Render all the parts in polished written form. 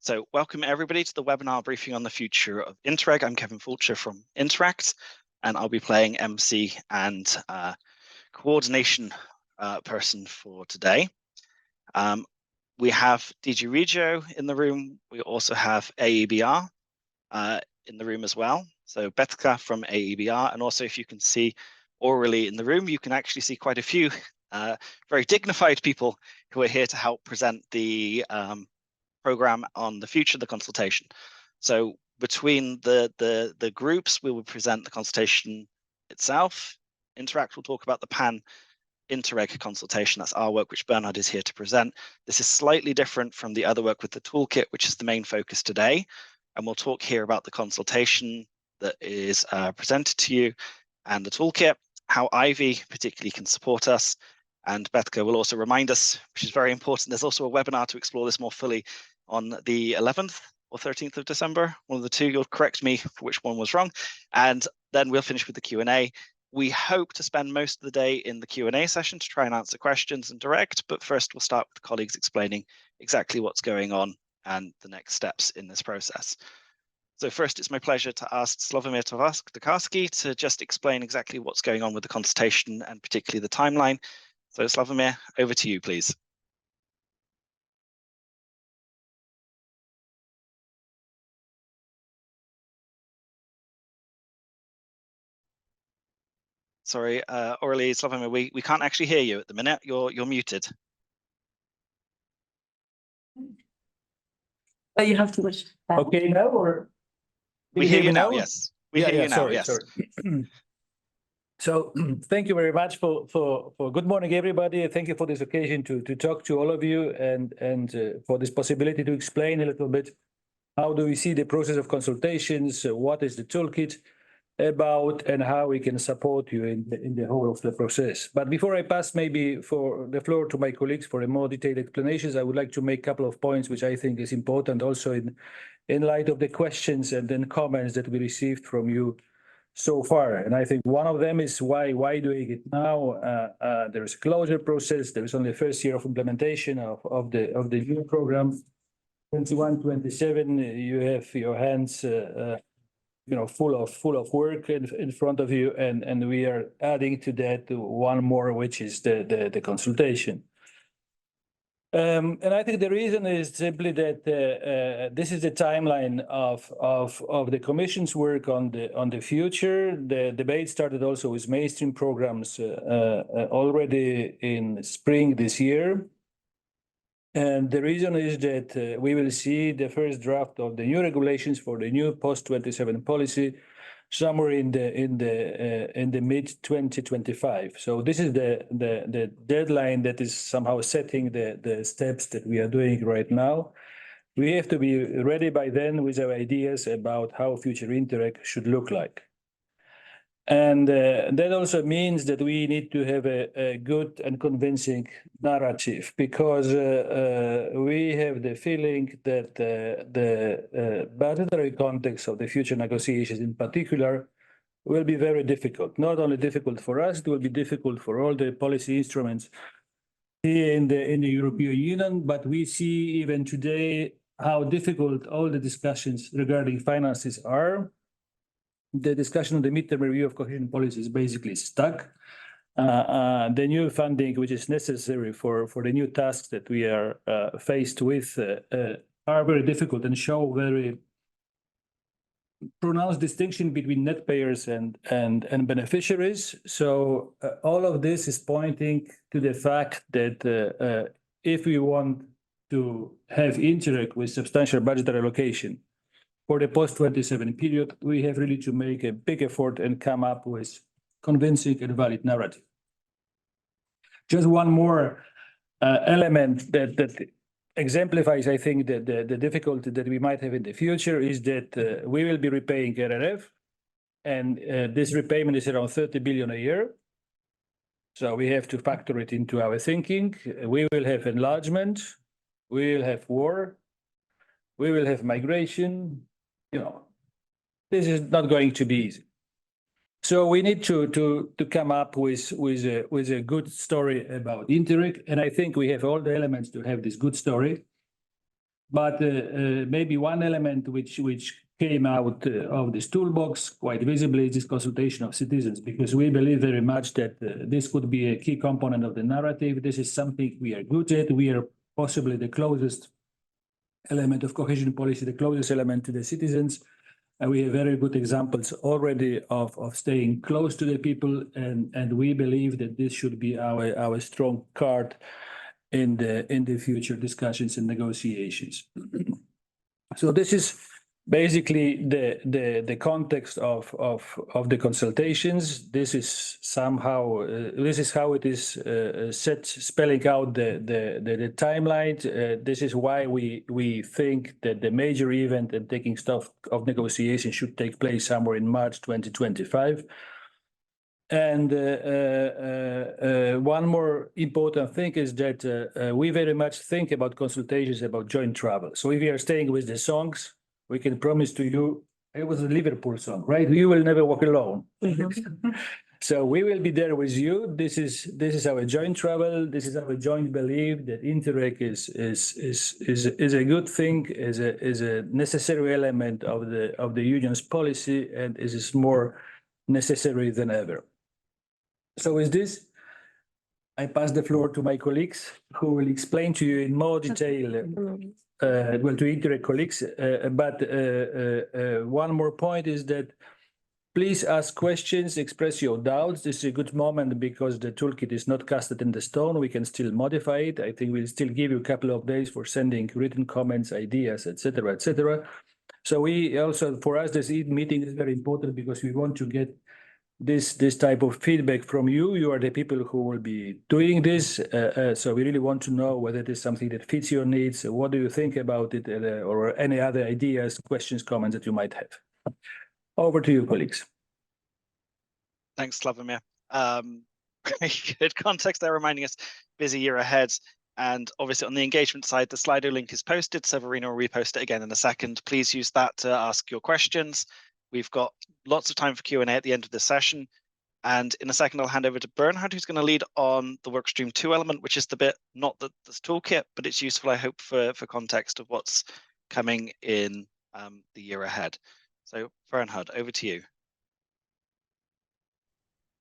So welcome everybody to the webinar briefing on the future of Interreg. I'm Kevin Fulcher from Interact, and I'll be playing MC and coordination person for today. We have DG REGIO in the room. We also have AEBR in the room as well. So Bektha from AEBR, and also if you can see orally in the room, you can actually see quite a few very dignified people who are here to help present the program on the future of the consultation. So between the groups, we will present the consultation itself. Interact will talk about the Interreg consultation. That's our work, which Bernhard is here to present. This is slightly different from the other work with the toolkit, which is the main focus today. And we'll talk here about the consultation that is presented to you and the toolkit, how IVY particularly can support us. And Bektha will also remind us, which is very important, there's also a webinar to explore this more fully on the 11th or 13th of December. One of the two, you'll correct me for which one was wrong. And then we'll finish with the Q&A. We hope to spend most of the day in the Q&A session to try and answer questions and direct, but first we'll start with the colleagues explaining exactly what's going on and the next steps in this process. So first, it's my pleasure to ask Slawomir Tokarski to just explain exactly what's going on with the consultation and particularly the timeline. So Slawomir, over to you, please. Sorry, orally, Slawomir, we can't actually hear you at the minute. You're muted. Oh, you have to wish. Okay, now or we hear you now? Yes, we hear you now. Sorry, yes. Sorry. So thank you very much for good morning, everybody. Thank you for this occasion to talk to all of you and for this possibility to explain a little bit how do we see the process of consultations, what is the toolkit about, and how we can support you in the whole of the process. But before I pass maybe for the floor to my colleagues for a more detailed explanations, I would like to make a couple of points which I think is important also in light of the questions and then comments that we received from you so far. And I think one of them is why doing it now? There is a closure process. There is only the first year of implementation of the new program. 21-27, you have your hands full of work in front of you, and we are adding to that one more, which is the consultation. And I think the reason is simply that this is the timeline of the Commission's work on the future. The debate started also with mainstream programs already in spring this year. And the reason is that we will see the first draft of the new regulations for the new post-27 policy somewhere in the mid-2025. So this is the deadline that is somehow setting the steps that we are doing right now. We have to be ready by then with our ideas about how future Interreg should look like. And that also means that we need to have a good and convincing narrative, because we have the feeling that the budgetary context of the future negotiations in particular will be very difficult. Not only difficult for us, it will be difficult for all the policy instruments here in the European Union, but we see even today how difficult all the discussions regarding finances are. The discussion on the midterm review of cohesion policy is basically stuck. The new funding, which is necessary for the new tasks that we are faced with, are very difficult and show very pronounced distinction between net payers and beneficiaries. So all of this is pointing to the fact that if we want to have Interreg with substantial budgetary allocation for the post-27 period, we have really to make a big effort and come up with convincing and valid narrative. Just one more element that exemplifies, I think, the difficulty that we might have in the future is that we will be repaying RRF, and this repayment is around 30 billion a year. So we have to factor it into our thinking. We will have enlargement, we will have war, we will have migration. This is not going to be easy. So we need to come up with a good story about Interreg, and I think we have all the elements to have this good story. But maybe one element which came out of this toolbox quite visibly is this consultation of citizens, because we believe very much that this could be a key component of the narrative. This is something we are good at. We are possibly the closest element of cohesion policy, the closest element to the citizens. And we have very good examples already of staying close to the people. And we believe that this should be our strong card in the future discussions and negotiations. So this is basically the context of the consultations. This is somehow this is how it is set, spelling out the timeline. This is why we think that the major event and taking stock of negotiation should take place somewhere in March 2025. And one more important thing is that we very much think about consultations about joint travel. So if we are staying with the songs, we can promise to you, it was a Liverpool song, right? You will never walk alone. So we will be there with you. This is our joint travel. This is our joint belief that Interreg is a good thing, is a necessary element of the union's policy, and is more necessary than ever. So with this, I pass the floor to my colleagues who will explain to you in more detail, well, to Interreg colleagues. But one more point is that please ask questions, express your doubts. This is a good moment because the toolkit is not casted in the stone. We can still modify it. I think we'll still give you a couple of days for sending written comments, ideas, etc., etc. So we also, for us, this meeting is very important because we want to get this type of feedback from you. You are the people who will be doing this. So we really want to know whether it is something that fits your needs. What do you think about it, or any other ideas, questions, comments that you might have. Over to you, colleagues. Thanks, Slawomir. Very good context there, reminding us busy year ahead. And obviously on the engagement side, the Slido link is posted. So Verena will repost it again in a second. Please use that to ask your questions. We've got lots of time for Q&A at the end of the session. And in a second, I'll hand over to Bernhard, who's going to lead on the Workstream 2 element, which is the bit, not this toolkit, but it's useful, I hope, for context of what's coming in the year ahead. So Bernhard, over to you.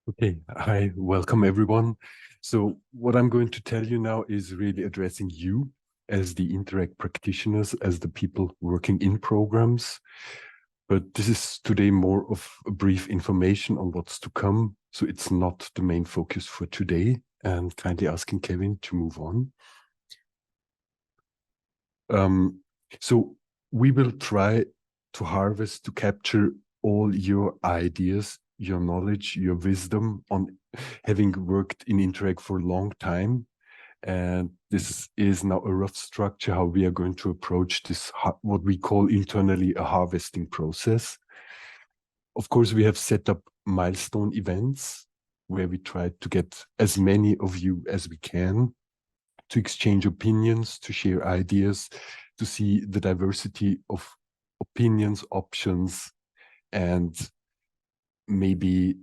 Okay, hi, welcome everyone. So what I'm going to tell you now is really addressing you as the Interreg practitioners, as the people working in programs. But this is today more of a brief information on what's to come. So it's not the main focus for today, and kindly asking Kevin to move on. So we will try to harvest, to capture all your ideas, your knowledge, your wisdom on having worked in Interreg for a long time. And this is now a rough structure how we are going to approach this, what we call internally a harvesting process. Of course, we have set up milestone events where we try to get as many of you as we can to exchange opinions, to share ideas, to see the diversity of opinions, options, and maybe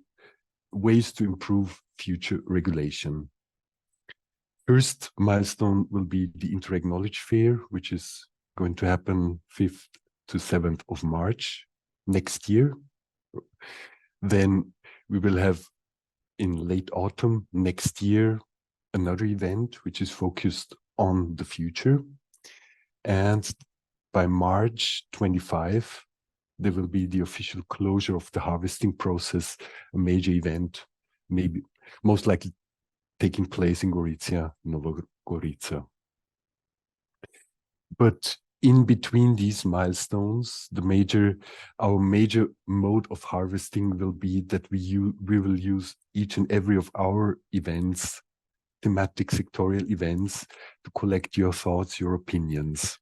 ways to improve future regulation. First milestone will be the Interreg Knowledge Fair, which is going to happen 5th to 7th of March next year. Then we will have in late autumn next year another event which is focused on the future. And by March 25, there will be the official closure of the harvesting process, a major event, maybe most likely taking place in Gorizia, Nova Gorica. But in between these milestones, our major mode of harvesting will be that we will use each and every of our events, thematic sectorial events, to collect your thoughts, your opinions.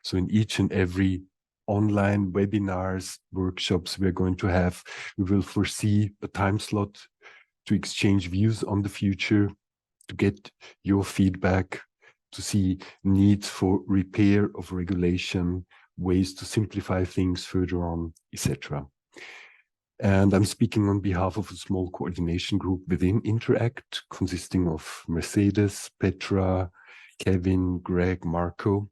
So in each and every online webinars, workshops we're going to have, we will foresee a time slot to exchange views on the future, to get your feedback, to see needs for repair of regulation, ways to simplify things further on, etc. And I'm speaking on behalf of a small coordination group within Interact, consisting of Mercedes, Petra, Kevin, Greg, Marco.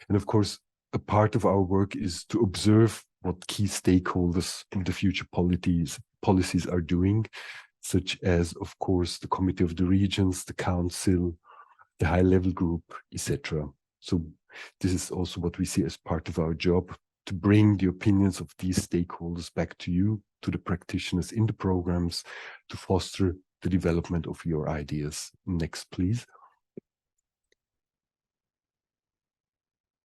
And of course, a part of our work is to observe what key stakeholders in the future policies are doing, such as, of course, the Committee of the Regions, the Council, the high-level group, etc. So this is also what we see as part of our job, to bring the opinions of these stakeholders back to you, to the practitioners in the programs, to foster the development of your ideas. Next, please.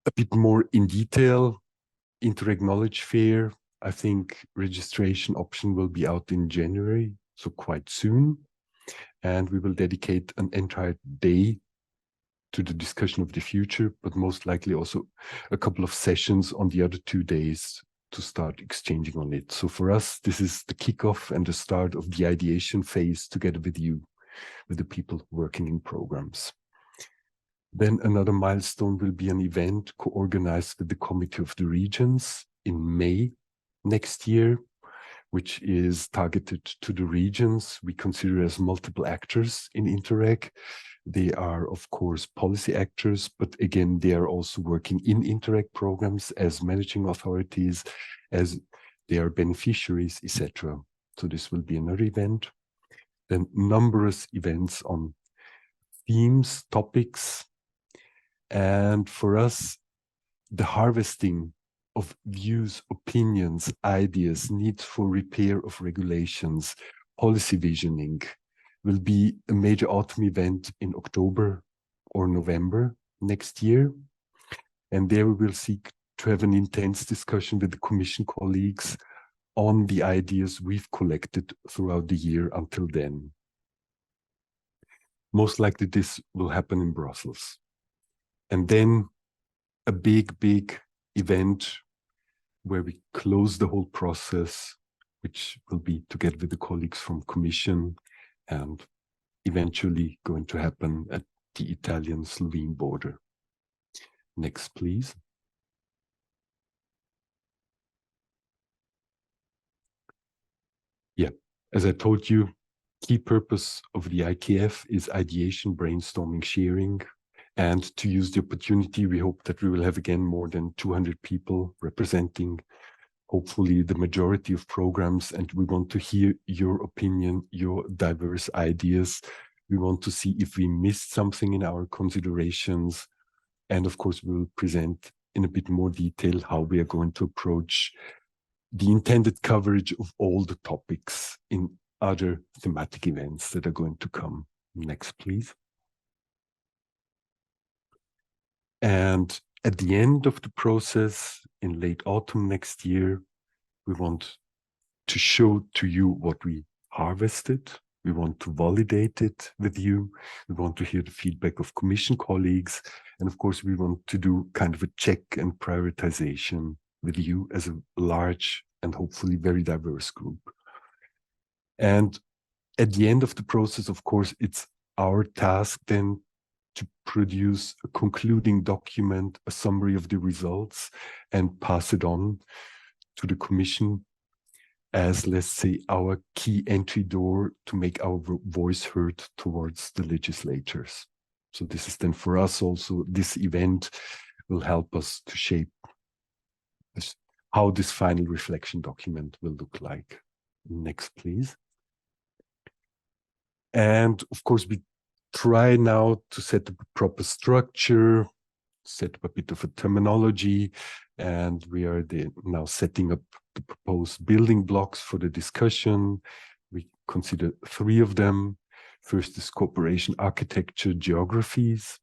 A bit more in detail, Interreg Knowledge Fair, I think registration option will be out in January, so quite soon. And we will dedicate an entire day to the discussion of the future, but most likely also a couple of sessions on the other 2 days to start exchanging on it. So for us, this is the kickoff and the start of the ideation phase together with you, with the people working in programs. Then another milestone will be an event co-organized with the Committee of the Regions in May next year, which is targeted to the regions we consider as multiple actors in Interreg. They are, of course, policy actors, but again, they are also working in Interreg programs as managing authorities, as they are beneficiaries, etc. So this will be another event. Then numerous events on themes, topics, and for us, the harvesting of views, opinions, ideas, needs for repair of regulations, policy visioning will be a major autumn event in October or November next year. And there we will seek to have an intense discussion with the Commission colleagues on the ideas we've collected throughout the year until then. Most likely this will happen in Brussels. And then a big event where we close the whole process, which will be together with the colleagues from Commission and eventually going to happen at the Italian-Slovene border. Next, please. Yeah, as I told you, key purpose of the IKF is ideation, brainstorming, sharing. And to use the opportunity, we hope that we will have again more than 200 people representing hopefully the majority of programs, and we want to hear your opinion, your diverse ideas. We want to see if we missed something in our considerations. And of course, we'll present in a bit more detail how we are going to approach the intended coverage of all the topics in other thematic events that are going to come. Next, please. And at the end of the process, in late autumn next year, we want to show to you what we harvested. We want to validate it with you. We want to hear the feedback of Commission colleagues. And of course, we want to do kind of a check and prioritization with you as a large and hopefully very diverse group. And at the end of the process, of course, it's our task then to produce a concluding document, a summary of the results, and pass it on to the Commission as, let's say, our key entry door to make our voice heard towards the legislators. So this is then for us also, this event will help us to shape how this final reflection document will look like. Next, please. And of course, we try now to set up a proper structure, set up a bit of a terminology, and we are now setting up the proposed building blocks for the discussion. We consider 3 of them. First is cooperation, architecture, geographies.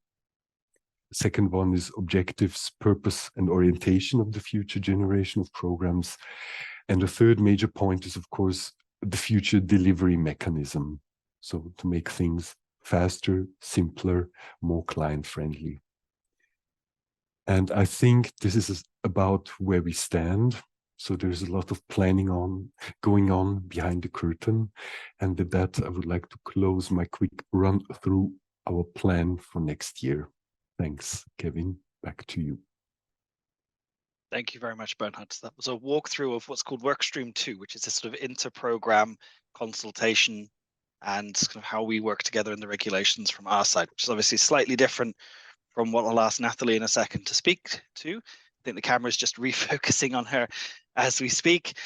The second one is objectives, purpose, and orientation of the future generation of programs. And the third major point is, of course, the future delivery mechanism. So to make things faster, simpler, more client-friendly. And I think this is about where we stand. So there's a lot of planning going on behind the curtain. And with that, I would like to close my quick run through our plan for next year. Thanks, Kevin. Back to you. Thank you very much, Bernhard. That was a walkthrough of what's called Workstream 2, which is a sort of inter-program consultation and kind of how we work together in the regulations from our side, which is obviously slightly different from what I'll ask Nathalie in a second to speak to. I think the camera is just refocusing on her as we speak,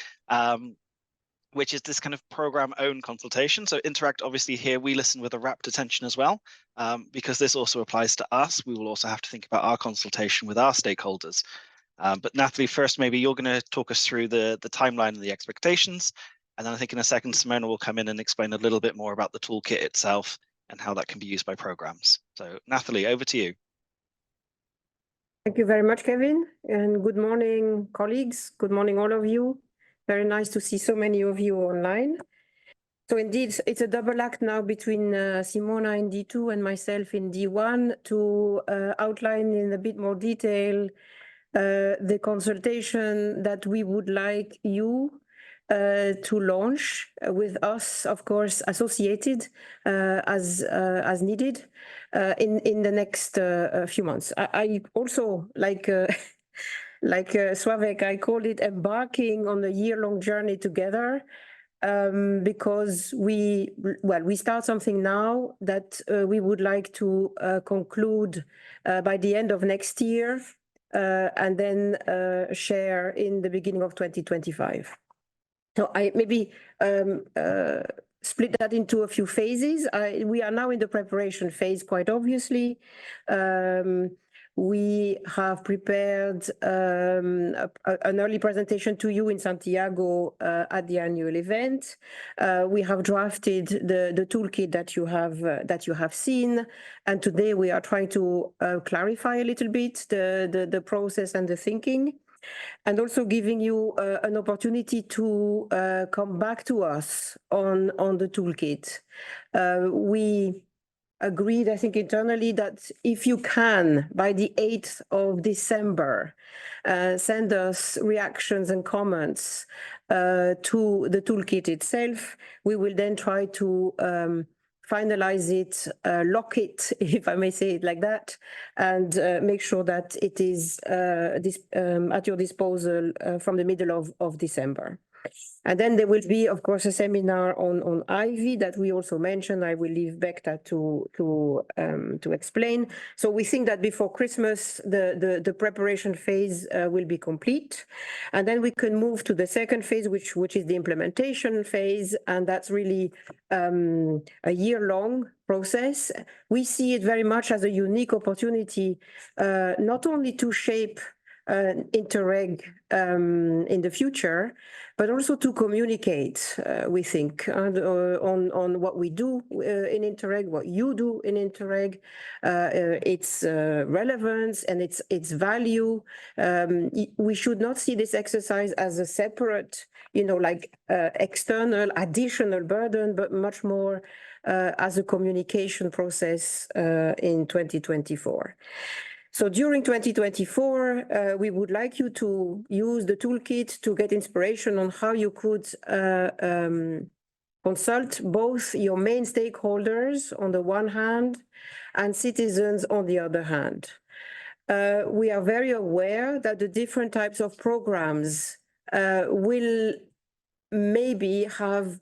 which is this kind of program own consultation. So Interact, obviously here we listen with a rapt attention as well, because this also applies to us. We will also have to think about our consultation with our stakeholders. But Nathalie, first, maybe you're going to talk us through the timeline and the expectations. And then I think in a second, Simona will come in and explain a little bit more about the toolkit itself and how that can be used by programs. So Nathalie, over to you. Thank you very much, Kevin. And good morning, colleagues. Good morning, all of you. Very nice to see so many of you online. So indeed, it's a double act now between Simona in D2 and myself in D1 to outline in a bit more detail the consultation that we would like you to launch with us, of course, associated as needed in the next few months. I also like Sławek, I called it embarking on a year-long journey together, because we start something now that we would like to conclude by the end of next year, and then share in the beginning of 2025. So I maybe split that into a few phases. We are now in the preparation phase, quite obviously. We have prepared an early presentation to you in Santiago at the annual event. We have drafted the toolkit that you have seen, and today we are trying to clarify a little bit the process and the thinking, and also giving you an opportunity to come back to us on the toolkit. We agreed, I think, internally that if you can, by the 8th of December, send us reactions and comments to the toolkit itself, we will then try to finalize it, lock it, if I may say it like that, and make sure that it is at your disposal from the middle of December. And then there will be, of course, a seminar on IVY that we also mentioned. I will leave Bektha to explain. So we think that before Christmas, the preparation phase will be complete. And then we can move to the second phase, which is the implementation phase. And that's really a year-long process. We see it very much as a unique opportunity, not only to shape Interreg in the future, but also to communicate, we think, on what we do in Interreg, what you do in Interreg, its relevance and its value. We should not see this exercise as a separate, external, additional burden, but much more as a communication process in 2024. So during 2024, we would like you to use the toolkit to get inspiration on how you could consult both your main stakeholders on the one hand and citizens on the other hand. We are very aware that the different types of programs will maybe have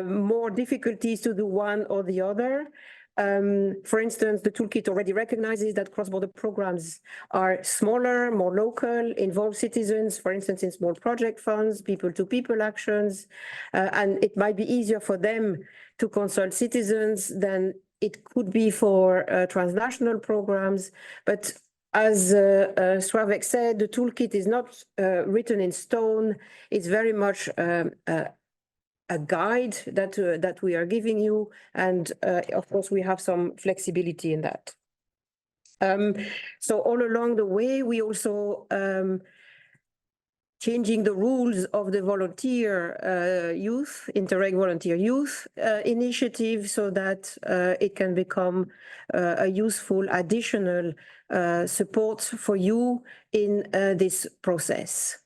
more difficulties to do one or the other. For instance, the toolkit already recognizes that cross-border programs are smaller, more local, involve citizens, for instance, in small project funds, people-to-people actions, and it might be easier for them to consult citizens than it could be for transnational programs. But as Sławek said, the toolkit is not written in stone. It's very much a guide that we are giving you, and of course we have some flexibility in that. So all along the way, we also changing the rules of the volunteer youth, Interreg Volunteer Youth initiative, so that it can become a useful additional support for you in this process.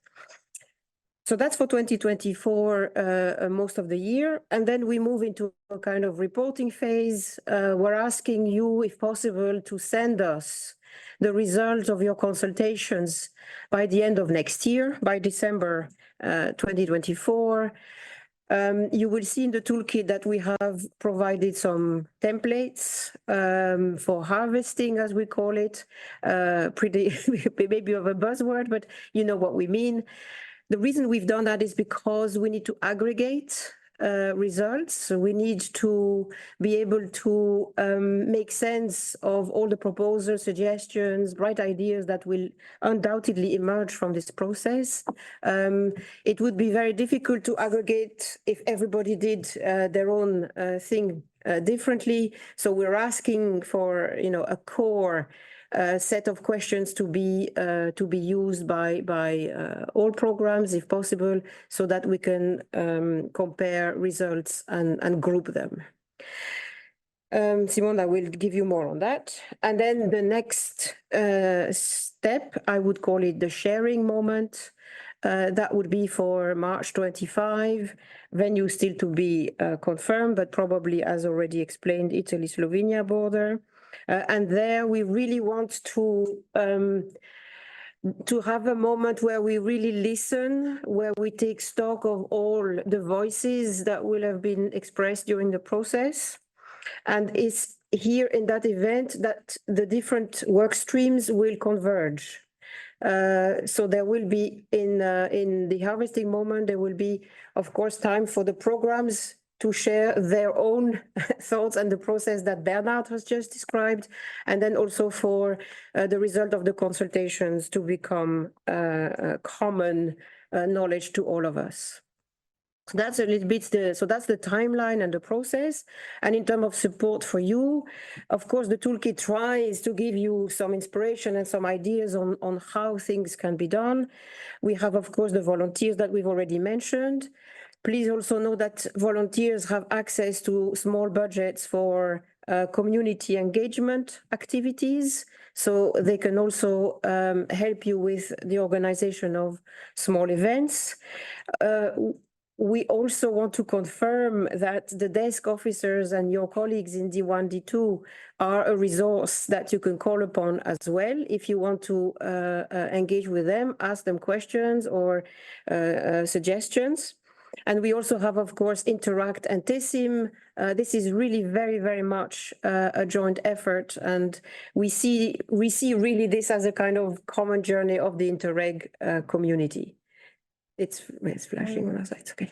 So that's for 2024, most of the year. And then we move into a kind of reporting phase. We're asking you, if possible, to send us the results of your consultations by the end of next year, by December 2024. You will see in the toolkit that we have provided some templates for harvesting, as we call it. Pretty maybe of a buzzword, but you know what we mean. The reason we've done that is because we need to aggregate results. So we need to be able to make sense of all the proposals, suggestions, bright ideas that will undoubtedly emerge from this process. It would be very difficult to aggregate if everybody did their own thing differently. So we're asking for, you know, a core set of questions to be used by all programs if possible, so that we can compare results and group them. Simona will give you more on that. And then the next step, I would call it the sharing moment. That would be for March 25, venue still to be confirmed, but probably, as already explained, Italy-Slovenia border. And there we really want to have a moment where we really listen, where we take stock of all the voices that will have been expressed during the process. And it's here in that event that the different work streams will converge. So there will be in the harvesting moment, there will be, of course, time for the programs to share their own thoughts and the process that Bernhard has just described, and then also for the result of the consultations to become common knowledge to all of us. So that's a little bit so that's the timeline and the process. And in terms of support for you, of course, the toolkit tries to give you some inspiration and some ideas on how things can be done. We have, of course, the volunteers that we've already mentioned. Please also know that volunteers have access to small budgets for community engagement activities, so they can also help you with the organization of small events. We also want to confirm that the desk officers and your colleagues in D1, D2 are a resource that you can call upon as well. If you want to engage with them, ask them questions or suggestions. And we also have, of course, Interact and TESIM. This is really very, very much a joint effort. And we see really this as a kind of common journey of the Interreg community. It's flashing on our side, okay.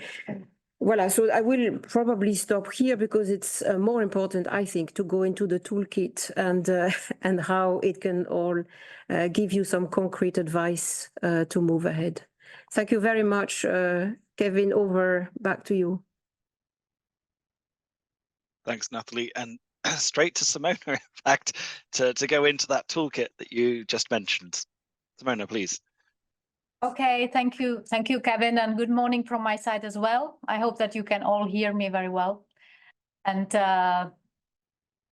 Voilà, so I will probably stop here because it's more important, I think, to go into the toolkit and how it can all give you some concrete advice to move ahead. Thank you very much, Kevin, back to you. Thanks, Nathalie. And straight to Simona, in fact, to go into that toolkit that you just mentioned. Simona, please. Okay, thank you, Kevin, and good morning from my side as well. I hope that you can all hear me very well. And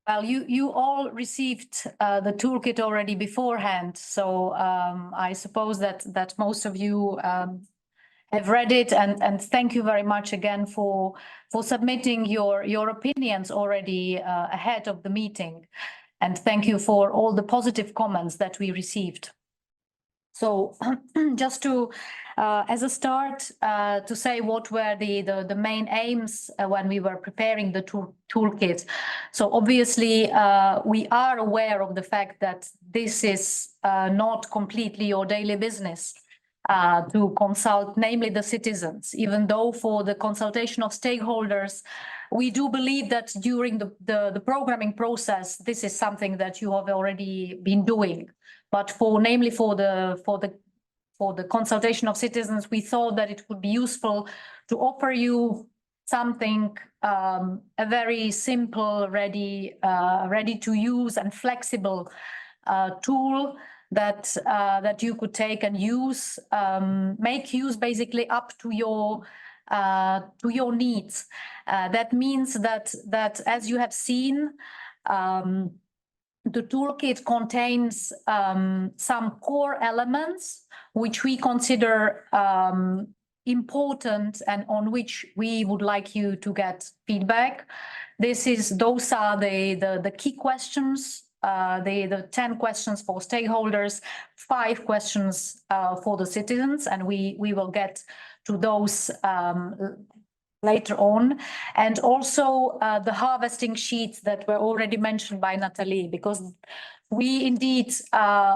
well, you all received the toolkit already beforehand, so I suppose that most of you have read it, and thank you very much again for submitting your opinions already ahead of the meeting, and thank you for all the positive comments that we received. So just to, as a start, to say what were the main aims when we were preparing the toolkit. So obviously, we are aware of the fact that this is not completely your daily business to consult, namely the citizens, even though for the consultation of stakeholders, we do believe that during the programming process, this is something that you have already been doing. But namely for the consultation of citizens, we thought that it would be useful to offer you something, a very simple, ready to use and flexible tool that you could take and use, make use basically up to your needs. That means that as you have seen, the toolkit contains some core elements which we consider important and on which we would like you to get feedback. Those are the key questions, the 10 questions for stakeholders, 5 questions for the citizens, and we will get to those later on, and also the harvesting sheets that were already mentioned by Nathalie, because we indeed,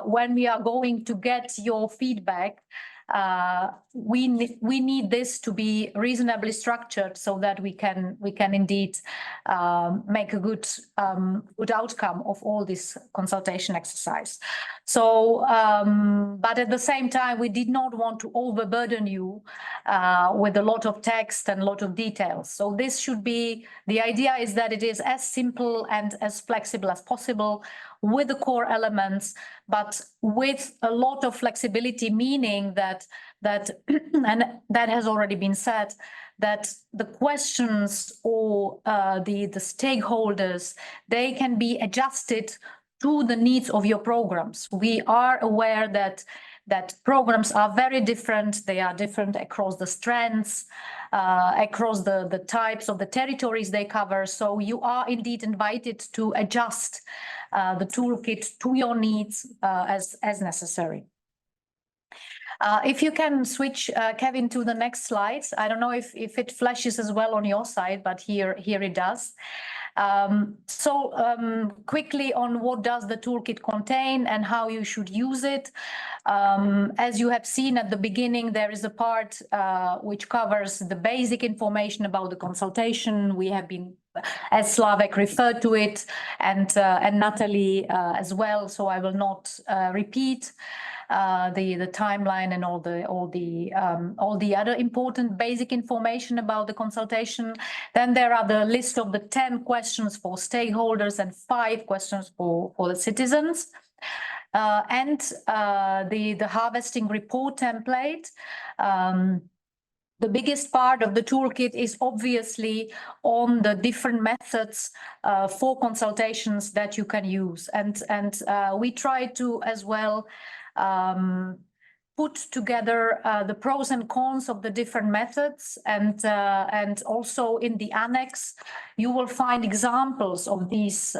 when we are going to get your feedback, we need this to be reasonably structured so that we can indeed make a good outcome of all this consultation exercise. So, but at the same time, we did not want to overburden you with a lot of text and a lot of details. So this should be, the idea is that it is as simple and as flexible as possible with the core elements, but with a lot of flexibility, meaning that and that has already been said, that the questions or the stakeholders, they can be adjusted to the needs of your programs. We are aware that programs are very different. They are different across the strands, across the types of the territories they cover. So you are indeed invited to adjust the toolkit to your needs as necessary. If you can switch, Kevin, to the next slide. I don't know if it flashes as well on your side, but here it does. Quickly on what does the toolkit contain and how you should use it. As you have seen at the beginning, there is a part which covers the basic information about the consultation. We have been, as Slavek referred to it, and Nathalie as well, so I will not repeat the timeline and all the other important basic information about the consultation. Then there are the list of the 10 questions for stakeholders and 5 questions for the citizens. And the harvesting report template. The biggest part of the toolkit is obviously on the different methods for consultations that you can use. And we try to as well put together the pros and cons of the different methods, and also in the annex you will find examples of these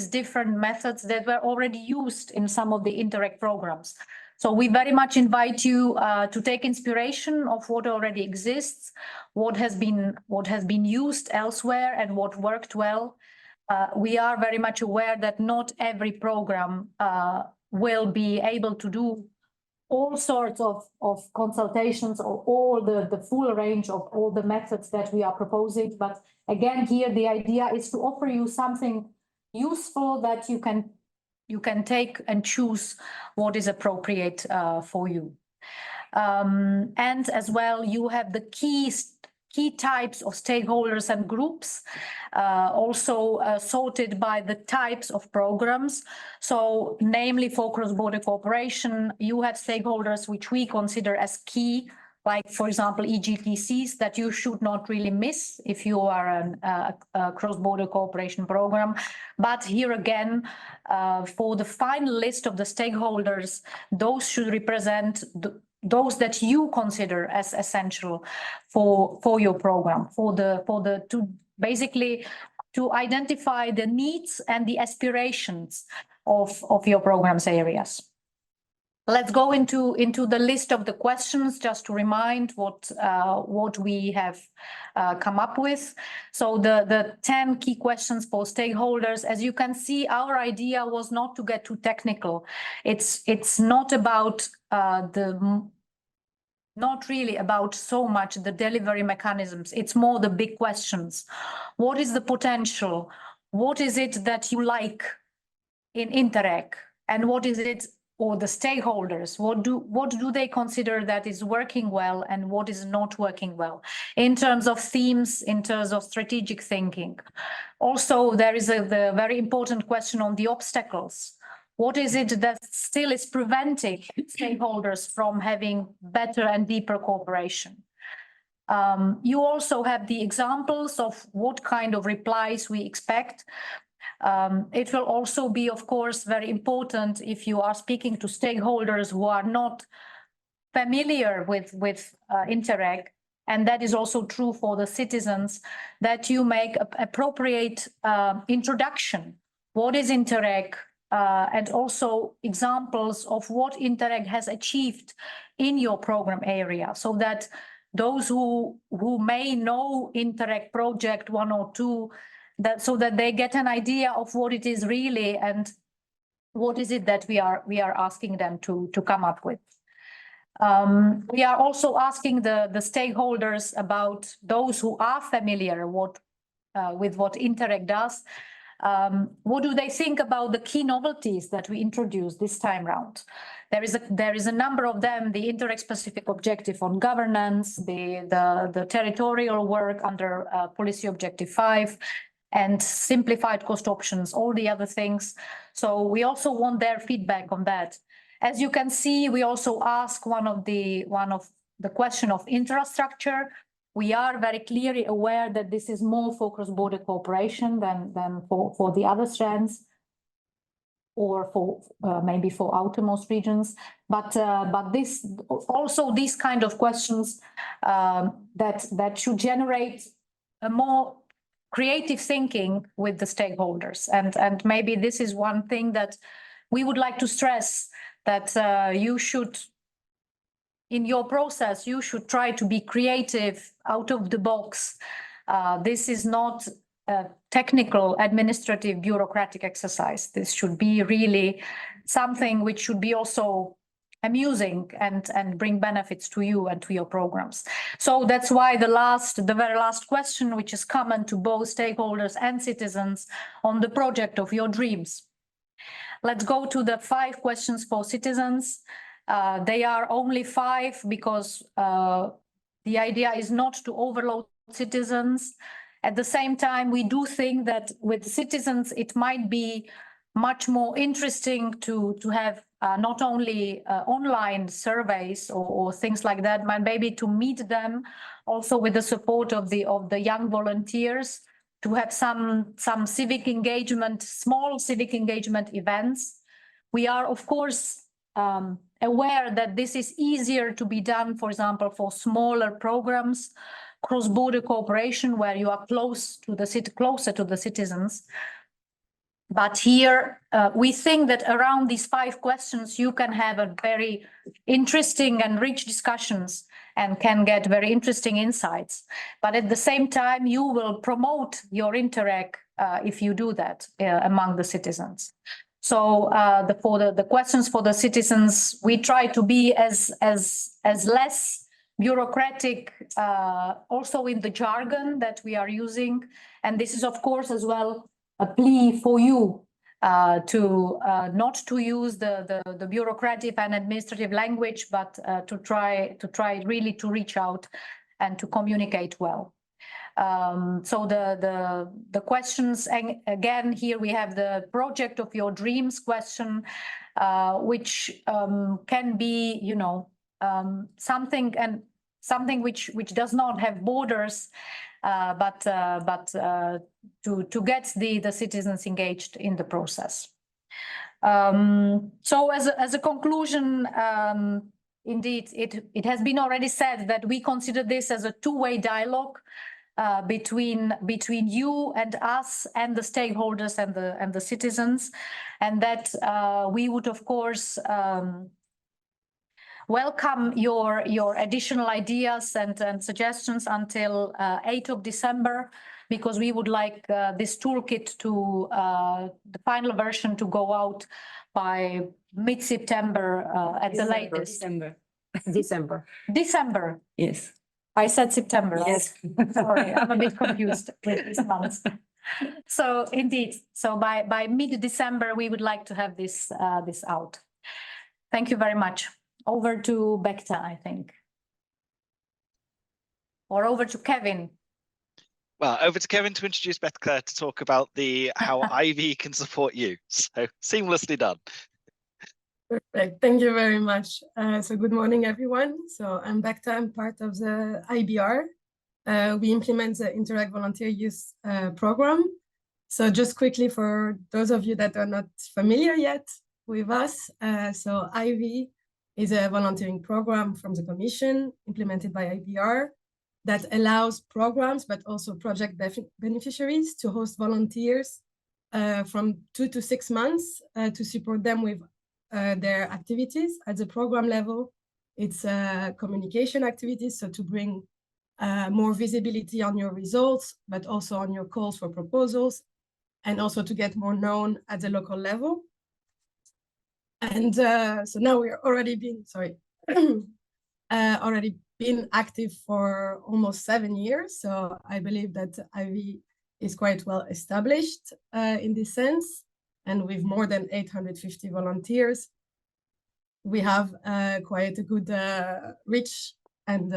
different methods that were already used in some of the Interact programs. So we very much invite you to take inspiration of what already exists, what has been used elsewhere and what worked well. We are very much aware that not every program will be able to do all sorts of consultations or all the full range of all the methods that we are proposing. But again, here the idea is to offer you something useful that you can take and choose what is appropriate for you. And as well, you have the key types of stakeholders and groups, also sorted by the types of programs. So namely for cross-border cooperation, you have stakeholders which we consider as key, like, for example, EGTCs that you should not really miss if you are a cross-border cooperation program. But here again, for the final list of the stakeholders, those should represent those that you consider as essential for your program, to basically to identify the needs and the aspirations of your program's areas. Let's go into the list of the questions just to remind what we have come up with. So the 10 key questions for stakeholders. As you can see, our idea was not to get too technical. It's not about not really about so much the delivery mechanisms. It's more the big questions. What is the potential? What is it that you like in Interreg? And what is it, or the stakeholders, what do they consider that is working well and what is not working well in terms of themes, in terms of strategic thinking? Also, there is the very important question on the obstacles. What is it that still is preventing stakeholders from having better and deeper cooperation? You also have the examples of what kind of replies we expect. It will also be, of course, very important if you are speaking to stakeholders who are not familiar with Interreg, and that is also true for the citizens, that you make an appropriate introduction. What is Interreg? And also examples of what Interreg has achieved in your program area, so that those who may know Interact project 1 or 2, so that they get an idea of what it is really and what is it that we are asking them to come up with. We are also asking the stakeholders about those who are familiar with what Interact does. What do they think about the key novelties that we introduced this time round? There is a number of them: the Interact specific objective on governance, the territorial work under policy objective 5, and simplified cost options, all the other things. So we also want their feedback on that. As you can see, we also ask one of the question of infrastructure. We are very clearly aware that this is more for cross-border cooperation than for the other strands, or for maybe for outermost regions. But this also these kind of questions that should generate a more creative thinking with the stakeholders. And maybe this is one thing that we would like to stress, that you should, in your process, you should try to be creative, out of the box. This is not a technical, administrative, bureaucratic exercise. This should be really something which should be also amusing and bring benefits to you and to your programs. So that's why the very last question, which is common to both stakeholders and citizens, on the project of your dreams. Let's go to the 5 questions for citizens. They are only 5 because the idea is not to overload citizens. At the same time, we do think that with citizens, it might be much more interesting to have not only online surveys or things like that, but maybe to meet them also with the support of the young volunteers, to have some civic engagement, small civic engagement events. We are, of course, aware that this is easier to be done, for example, for smaller programs, cross-border cooperation, where you are closer to the citizens. But here, we think that around these 5 questions, you can have a very interesting and rich discussions and can get very interesting insights. But at the same time, you will promote your Interact if you do that among the citizens. So for the questions for the citizens, we try to be as less bureaucratic, also in the jargon that we are using. And this is, of course, as well a plea for you to not to use the bureaucratic and administrative language, but to try really to reach out and to communicate well. So the questions, and again, here we have the project of your dreams question, which can be, you know, something which does not have borders, but to get the citizens engaged in the process. So as a conclusion, indeed, it has been already said that we consider this as a two-way dialogue between you and us and the stakeholders and the citizens, and that we would, of course, welcome your additional ideas and suggestions until 8th of December, because we would like this toolkit to the final version to go out by mid-September at the latest. December. Yes. I said September. Yes. Sorry, I'm a bit confused with these months. So indeed, so by mid-December, we would like to have this out. Thank you very much. Over to Bektha, I think. Or over to Kevin. Well, over to Kevin to introduce Bektha to talk about how IVY can support you. So seamlessly done. Perfect. Thank you very much. So good morning, everyone. So I'm Bektha. I'm part of the IBR. We implement the Interact Volunteer Youth program. So just quickly, for those of you that are not familiar yet with us, so IVY is a volunteering program from the Commission implemented by IBR that allows programs, but also project beneficiaries to host volunteers from 2 to 6 months to support them with their activities. At the program level, it's communication activities, so to bring more visibility on your results, but also on your calls for proposals, and also to get more known at the local level. And so now we're already been, already been active for almost 7 years. So I believe that IVY is quite well established in this sense. And with more than 850 volunteers, we have quite a good reach and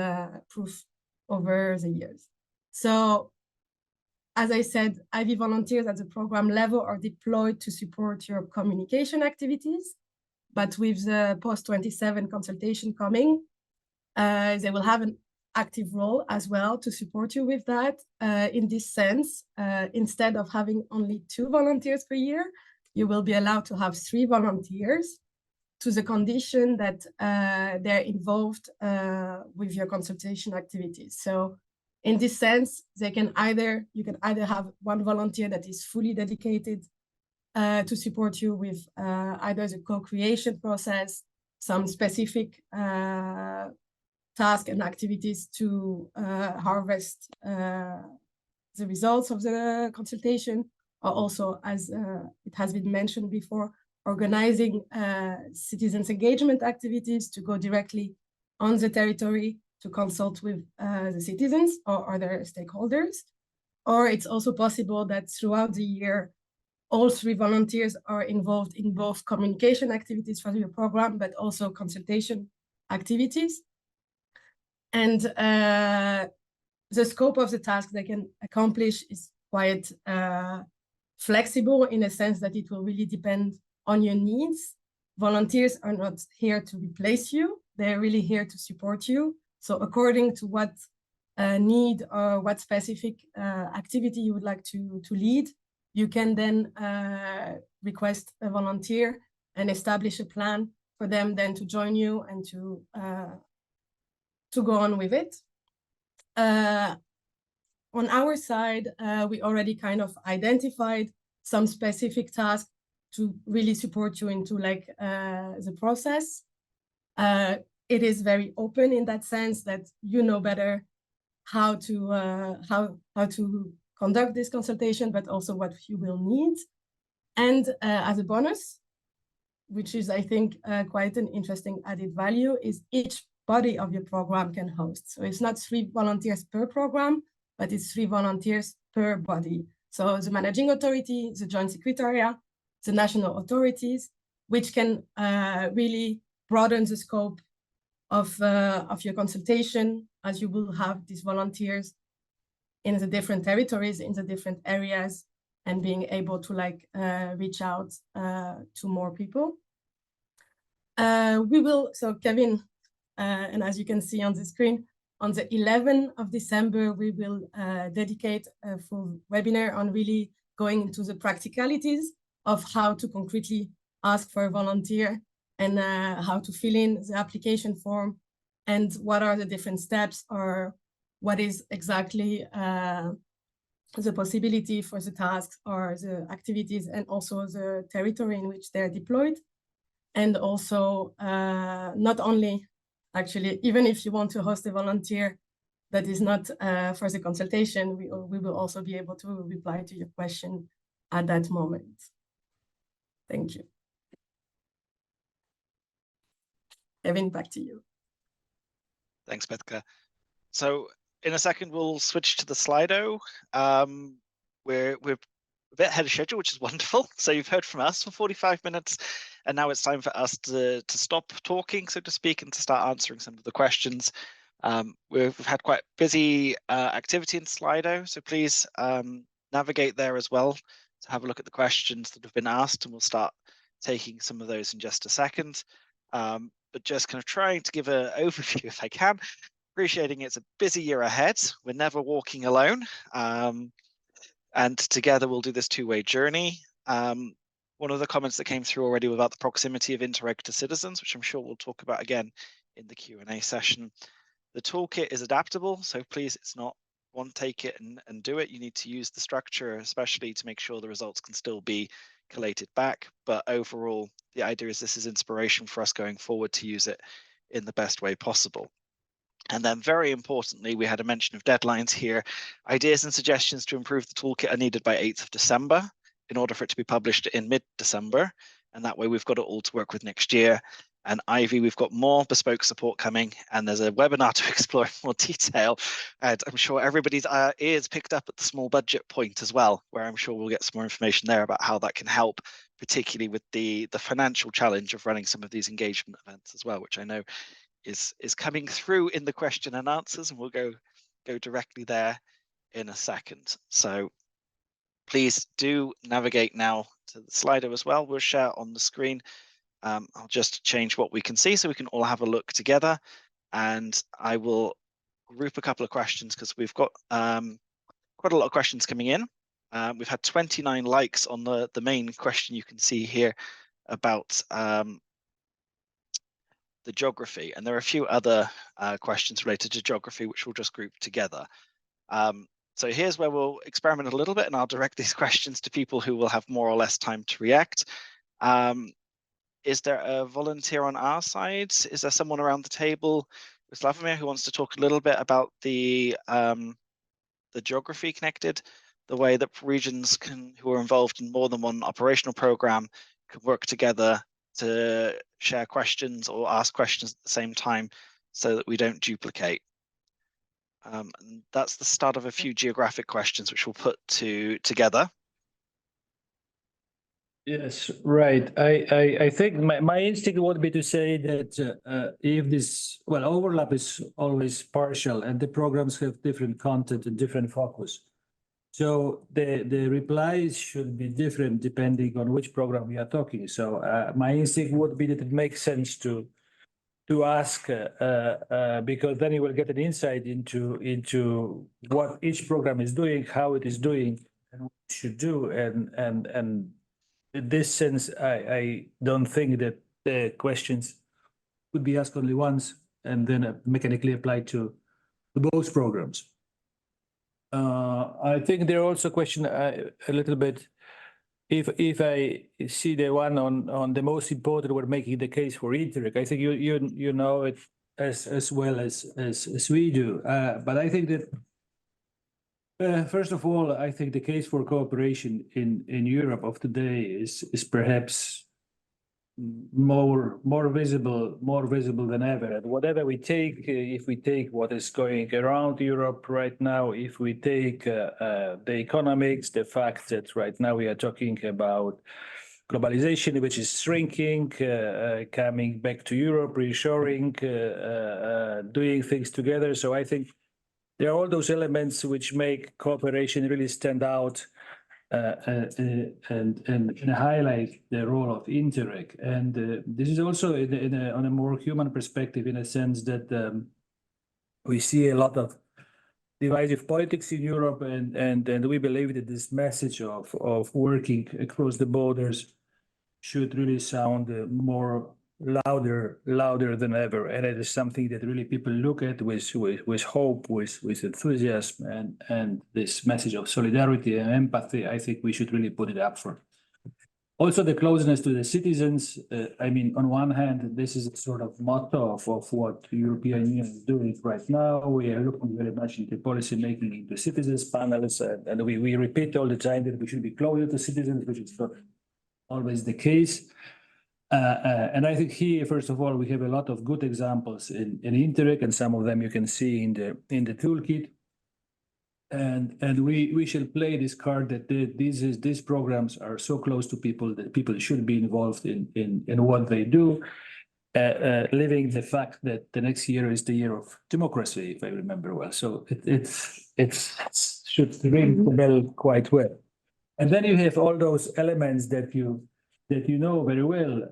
proof over the years. So as I said, IVY volunteers at the program level are deployed to support your communication activities. But with the post-27 consultation coming, they will have an active role as well to support you with that. In this sense, instead of having only 2 volunteers per year, you will be allowed to have 3 volunteers to the condition that they're involved with your consultation activities. So in this sense, you can either have 1 volunteer that is fully dedicated to support you with either the co-creation process, some specific tasks and activities to harvest the results of the consultation, or also, as it has been mentioned before, organizing citizens engagement activities to go directly on the territory to consult with the citizens or other stakeholders. Or it's also possible that throughout the year, all 3 volunteers are involved in both communication activities for your program, but also consultation activities. And the scope of the task they can accomplish is quite flexible in a sense that it will really depend on your needs. Volunteers are not here to replace you. They're really here to support you. So according to what need or what specific activity you would like to lead, you can then request a volunteer and establish a plan for them then to join you and to go on with it. On our side, we already kind of identified some specific tasks to really support you into like the process. It is very open in that sense that you know better how to conduct this consultation, but also what you will need. And as a bonus, which is, I think, quite an interesting added value, is each body of your program can host. So it's not 3 volunteers per program, but it's 3 volunteers per body. So the managing authority, the joint secretariat, the national authorities, which can really broaden the scope of your consultation, as you will have these volunteers in the different territories, in the different areas, and being able to like reach out to more people. We will, so Kevin, and as you can see on the screen, on the 11th of December, we will dedicate a full webinar on really going into the practicalities of how to concretely ask for a volunteer and how to fill in the application form and what are the different steps or what is exactly the possibility for the tasks or the activities and also the territory in which they're deployed. And also not only, actually, even if you want to host a volunteer that is not for the consultation, we will also be able to reply to your question at that moment. Thank you. Kevin, back to you. Thanks, Bektha. So in a second, we'll switch to the Slido. We're a bit ahead of schedule, which is wonderful. So you've heard from us for 45 minutes, and now it's time for us to stop talking, so to speak, and to start answering some of the questions. We've had quite busy activity in Slido, so please navigate there as well to have a look at the questions that have been asked, and we'll start taking some of those in just a second. But just kind of trying to give an overview if I can, appreciating it's a busy year ahead. We're never walking alone. And together we'll do this two-way journey. One of the comments that came through already about the proximity of Interreg to citizens, which I'm sure we'll talk about again in the Q&A session. The toolkit is adaptable, so please, it's not one take it and do it. You need to use the structure, especially to make sure the results can still be collated back. But overall, the idea is this is inspiration for us going forward to use it in the best way possible. And then very importantly, we had a mention of deadlines here. Ideas and suggestions to improve the toolkit are needed by 8th of December in order for it to be published in mid-December. And that way we've got it all to work with next year. And Ivy, we've got more bespoke support coming, and there's a webinar to explore in more detail. And I'm sure everybody's ears picked up at the small budget point as well, where I'm sure we'll get some more information there about how that can help, particularly with the financial challenge of running some of these engagement events as well, which I know is coming through in the question and answers, and we'll go directly there in a second. So please do navigate now to the Slido as well. We'll share on the screen. I'll just change what we can see so we can all have a look together, and I will group a couple of questions because we've got quite a lot of questions coming in. We've had 29 likes on the main question you can see here about the geography, and there are a few other questions related to geography which we'll just group together. So here's where we'll experiment a little bit, and I'll direct these questions to people who will have more or less time to react. Is there a volunteer on our side? Is there someone around the table, Slawomir, who wants to talk a little bit about the geography connected, the way that regions who are involved in more than one operational program can work together to share questions or ask questions at the same time so that we don't duplicate? And that's the start of a few geographic questions which we'll put together. Yes, right. I think my instinct would be to say that if this, well, overlap is always partial and the programs have different content and different focus. So the replies should be different depending on which program we are talking. So my instinct would be that it makes sense to ask because then you will get an insight into what each program is doing, how it is doing, and what it should do, and in this sense, I don't think that the questions could be asked only once and then mechanically applied to both programs. I think there are also questions a little bit, if I see the one on the most important, we're making the case for Interreg. I think you know it as well as we do, but I think that first of all, I think the case for cooperation in Europe of today is perhaps more visible than ever. And whatever we take, if we take what is going around Europe right now, if we take the economics, the fact that right now we are talking about globalization, which is shrinking, coming back to Europe, reshoring, doing things together. So I think there are all those elements which make cooperation really stand out and highlight the role of Interreg. And this is also on a more human perspective, in a sense that we see a lot of divisive politics in Europe, and we believe that this message of working across the borders should really sound more louder than ever, and it is something that really people look at with hope, with enthusiasm, and this message of solidarity and empathy. I think we should really put it up front. Also, the closeness to the citizens. I mean, on one hand, this is a sort of motto of what the European Union is doing right now. We are looking very much into policy making, into citizens panels, and we repeat all the time that we should be closer to citizens, which is not always the case. And I think here, first of all, we have a lot of good examples in Interreg, and some of them you can see in the toolkit. And we shall play this card that these programs are so close to people that people should be involved in what they do, living the fact that the next year is the year of democracy, if I remember well. So it should ring the bell quite well. And then you have all those elements that you know very well,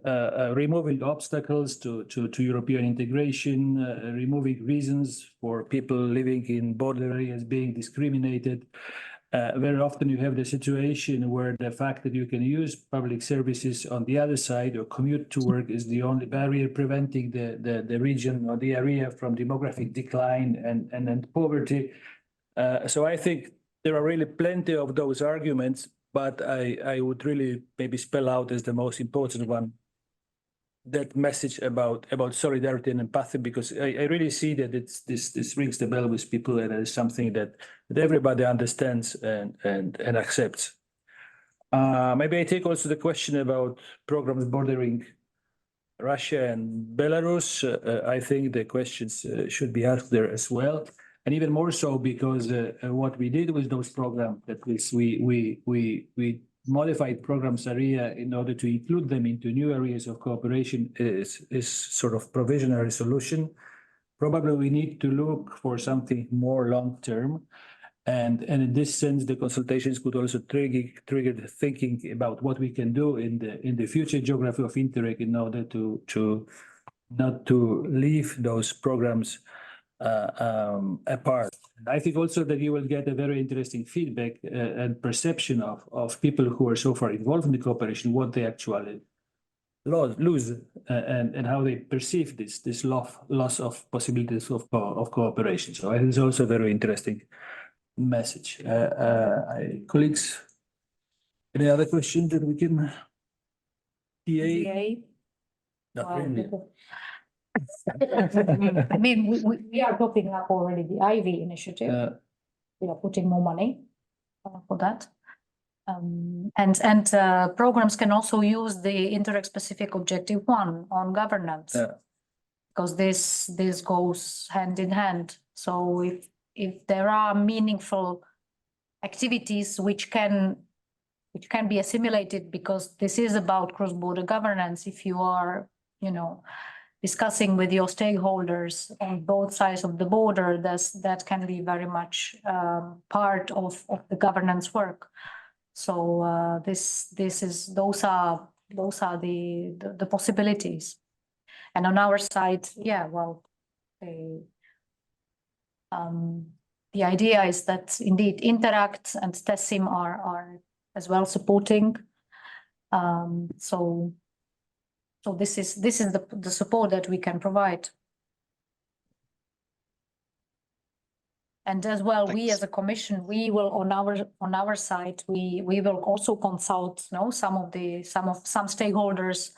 removing obstacles to European integration, removing reasons for people living in border areas being discriminated. Very often you have the situation where the fact that you can use public services on the other side or commute to work is the only barrier preventing the region or the area from demographic decline and poverty. So I think there are really plenty of those arguments, but I would really maybe spell out as the most important one that message about solidarity and empathy, because I really see that this rings the bell with people, and it is something that everybody understands and accepts. Maybe I take also the question about programs bordering Russia and Belarus. I think the questions should be asked there as well, and even more so because what we did with those programs, that is, we modified programs area in order to include them into new areas of cooperation is sort of provisionary solution. Probably we need to look for something more long term. And in this sense, the consultations could also trigger the thinking about what we can do in the future geography of Interreg in order to not to leave those programs apart. I think also that you will get a very interesting feedback and perception of people who are so far involved in the cooperation, what they actually lose and how they perceive this loss of possibilities of cooperation. So I think it's also a very interesting message. Colleagues, any other questions that we can? PA? Not really. I mean, we are topping up already the IVY initiative. We are putting more money for that. And programs can also use the Interreg specific objective 1 on governance, because this goes hand in hand. So if there are meaningful activities which can be assimilated, because this is about cross-border governance, if you are, discussing with your stakeholders on both sides of the border, that can be very much part of the governance work. So those are the possibilities. And on our side, the idea is that indeed Interact and TESIM are as well supporting. So this is the support that we can provide. And as well, we as a commission, we will on our side, we will also consult some stakeholders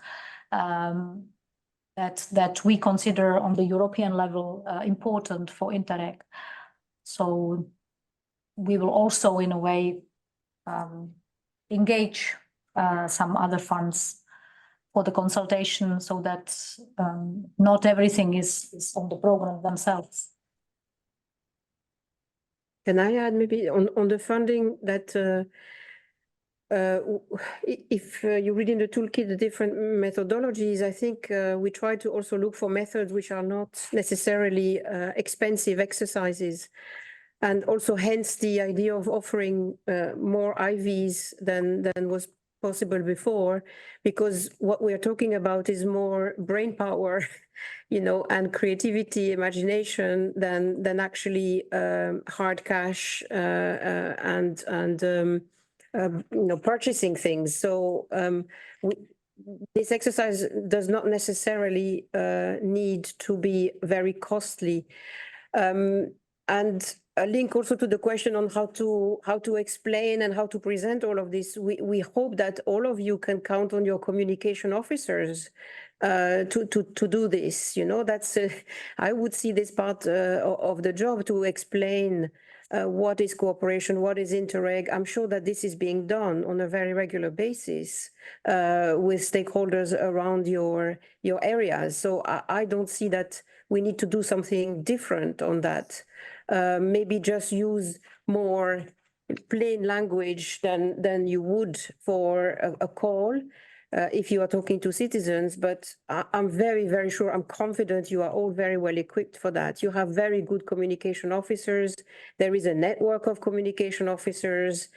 that we consider on the European level important for Interreg. So we will also in a way engage some other funds for the consultation, so that not everything is on the program themselves. Can I add maybe on the funding that if you read in the toolkit the different methodologies, I think we try to also look for methods which are not necessarily expensive exercises, and also hence the idea of offering more IVs than was possible before, because what we are talking about is more brain power, and creativity, imagination than actually hard cash and purchasing things. So this exercise does not necessarily need to be very costly. And a link also to the question on how to explain and how to present all of this. We hope that all of you can count on your communication officers to do this. That's I would see this part of the job, to explain what is cooperation, what is Interreg. I'm sure that this is being done on a very regular basis with stakeholders around your areas. So I don't see that we need to do something different on that. Maybe just use more plain language than you would for a call if you are talking to citizens. But I'm very, very sure, I'm confident you are all very well equipped for that. You have very good communication officers. There is a network of communication officers.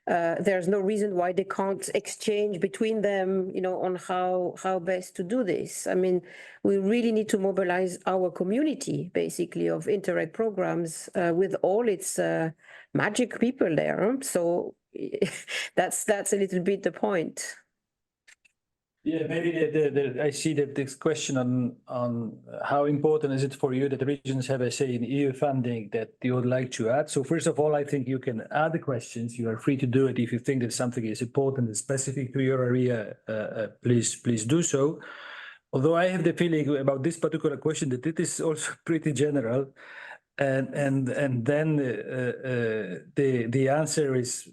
There's no reason why they can't exchange between them, on how best to do this. I mean, we really need to mobilize our community, basically, of Interreg programs with all its magic people there. So that's a little bit the point. Yeah, maybe I see that this question on how important is it for you that the regions have a say in EU funding that you would like to add. So first of all, I think you can add the questions. You are free to do it if you think that something is important and specific to your area. Please do so. although I have the feeling about this particular question that it is also pretty general, and then the answer is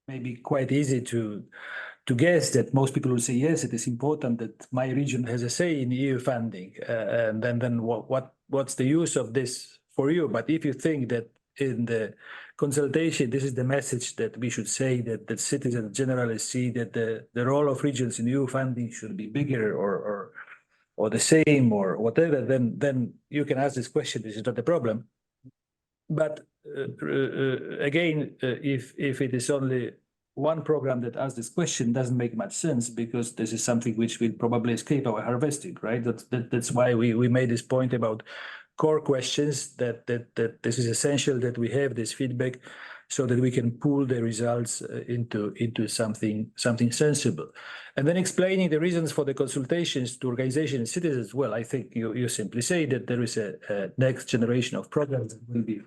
maybe quite easy to guess that most people will say yes, it is important that my region has a say in EU funding, and then what's the use of this for you? But if you think that in the consultation, this is the message that we should say that citizens generally see that the role of regions in EU funding should be bigger or the same or whatever, then you can ask this question. This is not a problem. But again, if it is only one program that asks this question, doesn't make much sense, because this is something which will probably escape our harvesting, right? That's why we made this point about core questions, that this is essential that we have this feedback so that we can pool the results into something sensible. And then explaining the reasons for the consultations to organizations and citizens, well, I think you simply say that there is a next generation of programs that will be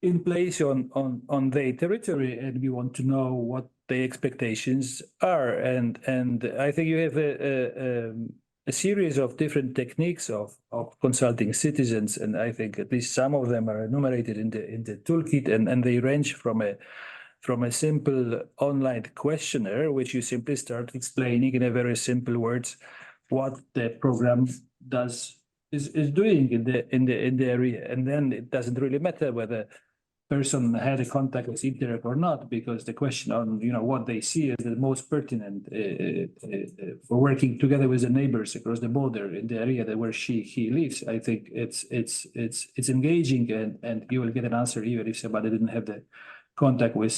in place on their territory, and we want to know what the expectations are. And I think you have a series of different techniques of consulting citizens, and I think at least some of them are enumerated in the toolkit, and they range from a simple online questionnaire, which you simply start explaining in a very simple words what the program is doing in the area, and then it doesn't really matter whether person had a contact with Interreg or not, because the question on what they see is the most pertinent for working together with the neighbors across the border in the area where he lives. I think it's engaging, and you will get an answer even if somebody didn't have the contact with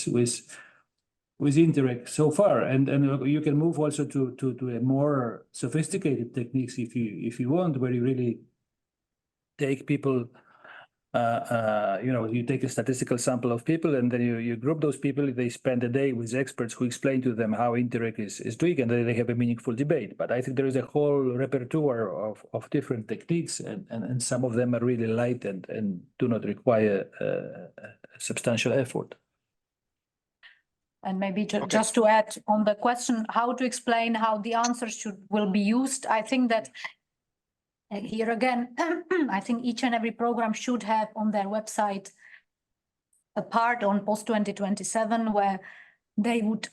Interreg so far. And you can move also to a more sophisticated techniques if you want, where you really take people. You take a statistical sample of people, and then you group those people. They spend a day with experts who explain to them how Interreg is doing, and then they have a meaningful debate. But I think there is a whole repertoire of different techniques, and some of them are really light and do not require substantial effort. And maybe just to add on the question, how to explain how the answers will be used, I think that here again, I think each and every program should have on their website a part on post-2027 where they would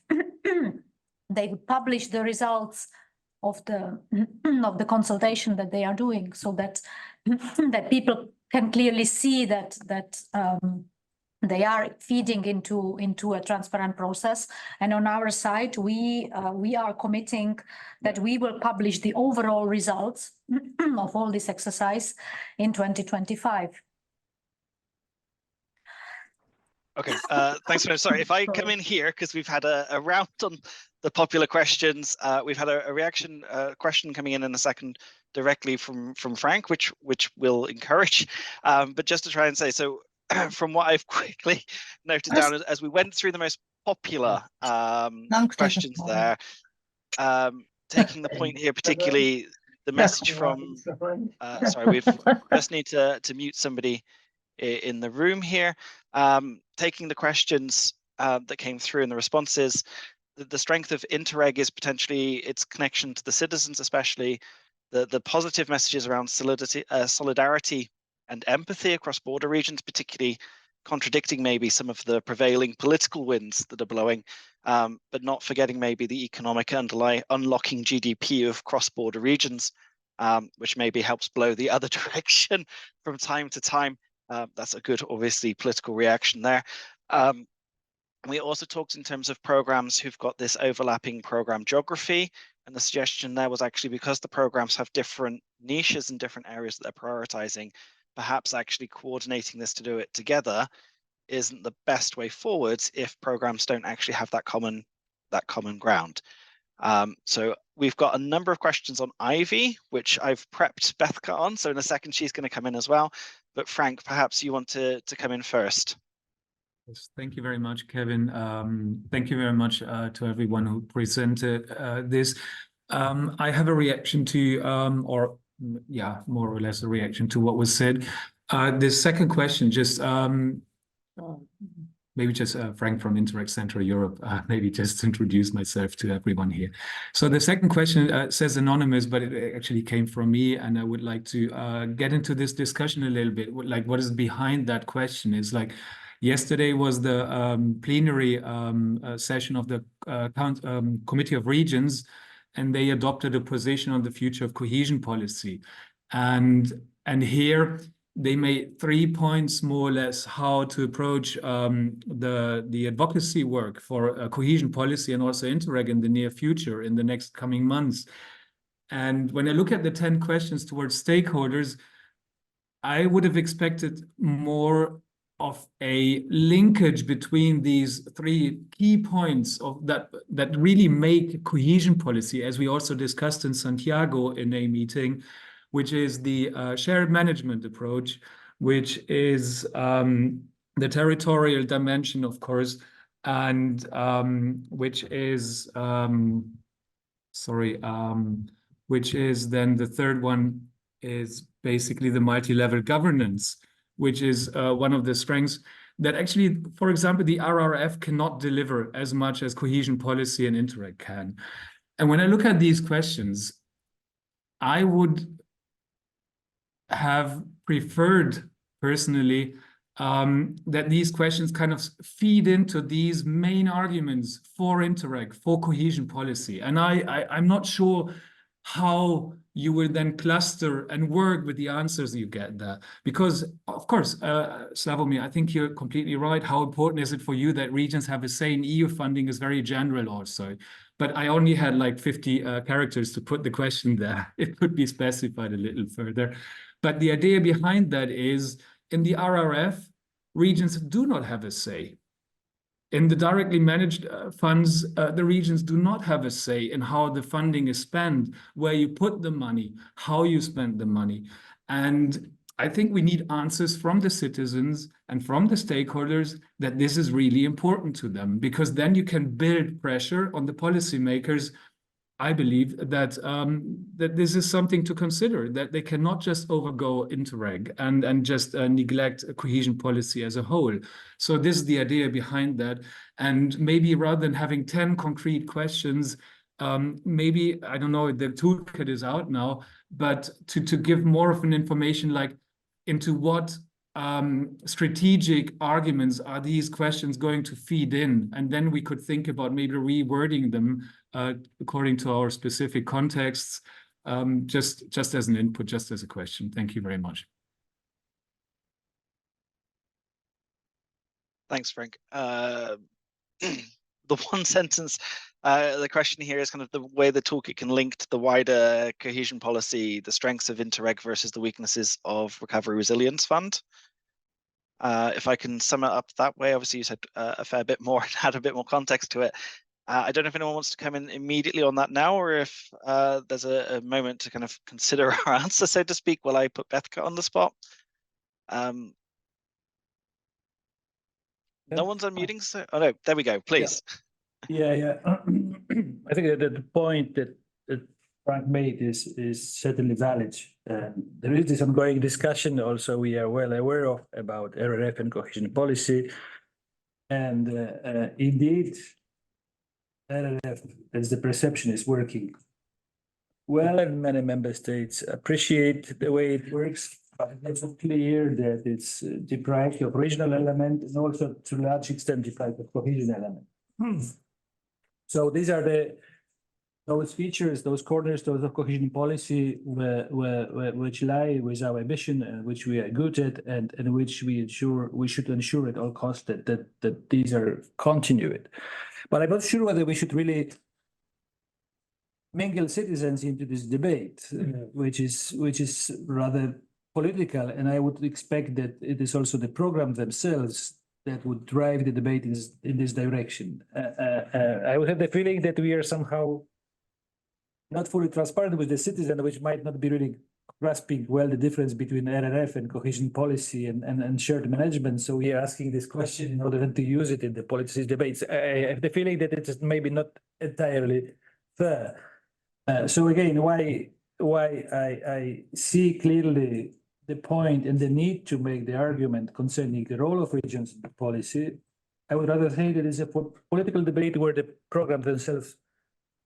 publish the results of the consultation that they are doing, so that people can clearly see that they are feeding into a transparent process. And on our side, we are committing that we will publish the overall results of all this exercise in 2025. Okay, thanks, Simona. Sorry, if I come in here, because we've had a round on the popular questions. We've had a reaction question coming in a second directly from Frank, which we'll encourage. But just to try and say, so from what I've quickly noted down as we went through the most popular questions there, taking the point here, particularly the message from, sorry, we've just need to mute somebody in the room here. Taking the questions that came through and the responses, the strength of Interreg is potentially its connection to the citizens, especially the positive messages around solidarity and empathy across border regions, particularly contradicting maybe some of the prevailing political winds that are blowing, but not forgetting maybe the economic unlocking GDP of cross-border regions, which maybe helps blow the other direction from time to time. That's a good, obviously, political reaction there. We also talked in terms of programs who've got this overlapping program geography, and the suggestion there was actually because the programs have different niches and different areas that they're prioritizing, perhaps actually coordinating this to do it together isn't the best way forwards if programs don't actually have that common ground. So we've got a number of questions on IVY, which I've prepped Bektha on. So in a second, she's going to come in as well. But Frank, perhaps you want to come in first. Yes, thank you very much, Kevin. Thank you very much to everyone who presented this. I have a reaction to, more or less a reaction to what was said. The second question, just maybe just Frank from Interact Central Europe, maybe just introduce myself to everyone here. So the second question says anonymous, but it actually came from me, and I would like to get into this discussion a little bit. Like, what is behind that question is like, yesterday was the plenary session of the Committee of Regions, and they adopted a position on the future of cohesion policy. And here they made 3 points more or less how to approach the advocacy work for cohesion policy and also Interreg in the near future, in the next coming months. And when I look at the 10 questions towards stakeholders, I would have expected more of a linkage between these 3 key points of that really make cohesion policy, as we also discussed in Santiago in a meeting, which is the shared management approach, which is the territorial dimension, of course, and which is which is then the third one is basically the multi-level governance, which is one of the strengths that actually, for example, the RRF cannot deliver as much as cohesion policy and Interreg can. And when I look at these questions, I would have preferred personally that these questions kind of feed into these main arguments for Interreg, for cohesion policy. And I'm not sure how you will then cluster and work with the answers you get there. Because, of course, Slawomir, I think you're completely right. How important is it for you that regions have a say in EU funding is very general also. But I only had like 50 characters to put the question there. It could be specified a little further. But the idea behind that is, in the RRF, regions do not have a say. In the directly managed funds, the regions do not have a say in how the funding is spent, where you put the money, how you spend the money. And I think we need answers from the citizens and from the stakeholders that this is really important to them, because then you can build pressure on the policymakers. I believe that that this is something to consider, that they cannot just overgo Interreg and just neglect cohesion policy as a whole. So this is the idea behind that. And maybe rather than having 10 concrete questions, maybe, I don't know, the toolkit is out now, but to give more of an information like into what strategic arguments are these questions going to feed in, and then we could think about maybe rewording them according to our specific contexts, just as an input, just as a question. Thank you very much. Thanks, Frank. The one sentence, the question here is kind of the way the toolkit can link to the wider cohesion policy, the strengths of Interreg versus the weaknesses of Recovery Resilience Fund. If I can sum it up that way, obviously you said a fair bit more and had a bit more context to it. I don't know if anyone wants to come in immediately on that now, or if there's a moment to kind of consider our answer, so to speak, while I put Bektha on the spot. No one's unmuting, so oh no, there we go. Please. Yeah. I think that the point that Frank made is certainly valid. There is this ongoing discussion also we are well aware of about RRF and cohesion policy. And indeed, RRF, as the perception, is working well, and many member states appreciate the way it works. But it's clear that it's deprived of regional element and also to a large extent deprived of cohesion element. So these are those features, those cornerstones of cohesion policy which lie with our ambition, which we are good at, and which we should ensure at all costs that these are continued. But I'm not sure whether we should really mingle citizens into this debate, which is rather political, and I would expect that it is also the program themselves that would drive the debate in this direction. I would have the feeling that we are somehow not fully transparent with the citizen, which might not be really grasping well the difference between RRF and cohesion policy and shared management. So we are asking this question in order to use it in the policy debates. I have the feeling that it is maybe not entirely fair. So again, why I see clearly the point and the need to make the argument concerning the role of regions in the policy, I would rather say that it's a political debate where the programs themselves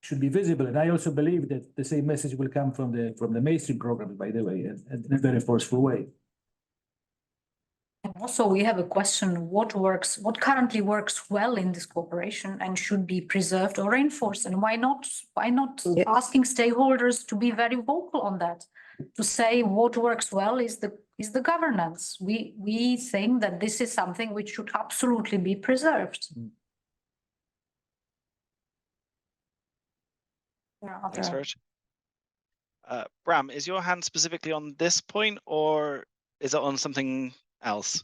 should be visible. And I also believe that the same message will come from the mainstream programs, by the way, and in a very forceful way. And also we have a question, what currently works well in this cooperation and should be preserved or reinforced? And why not asking stakeholders to be very vocal on that, to say what works well is the governance. We think that this is something which should absolutely be preserved. Thanks, Rich. Bram, is your hand specifically on this point or is it on something else?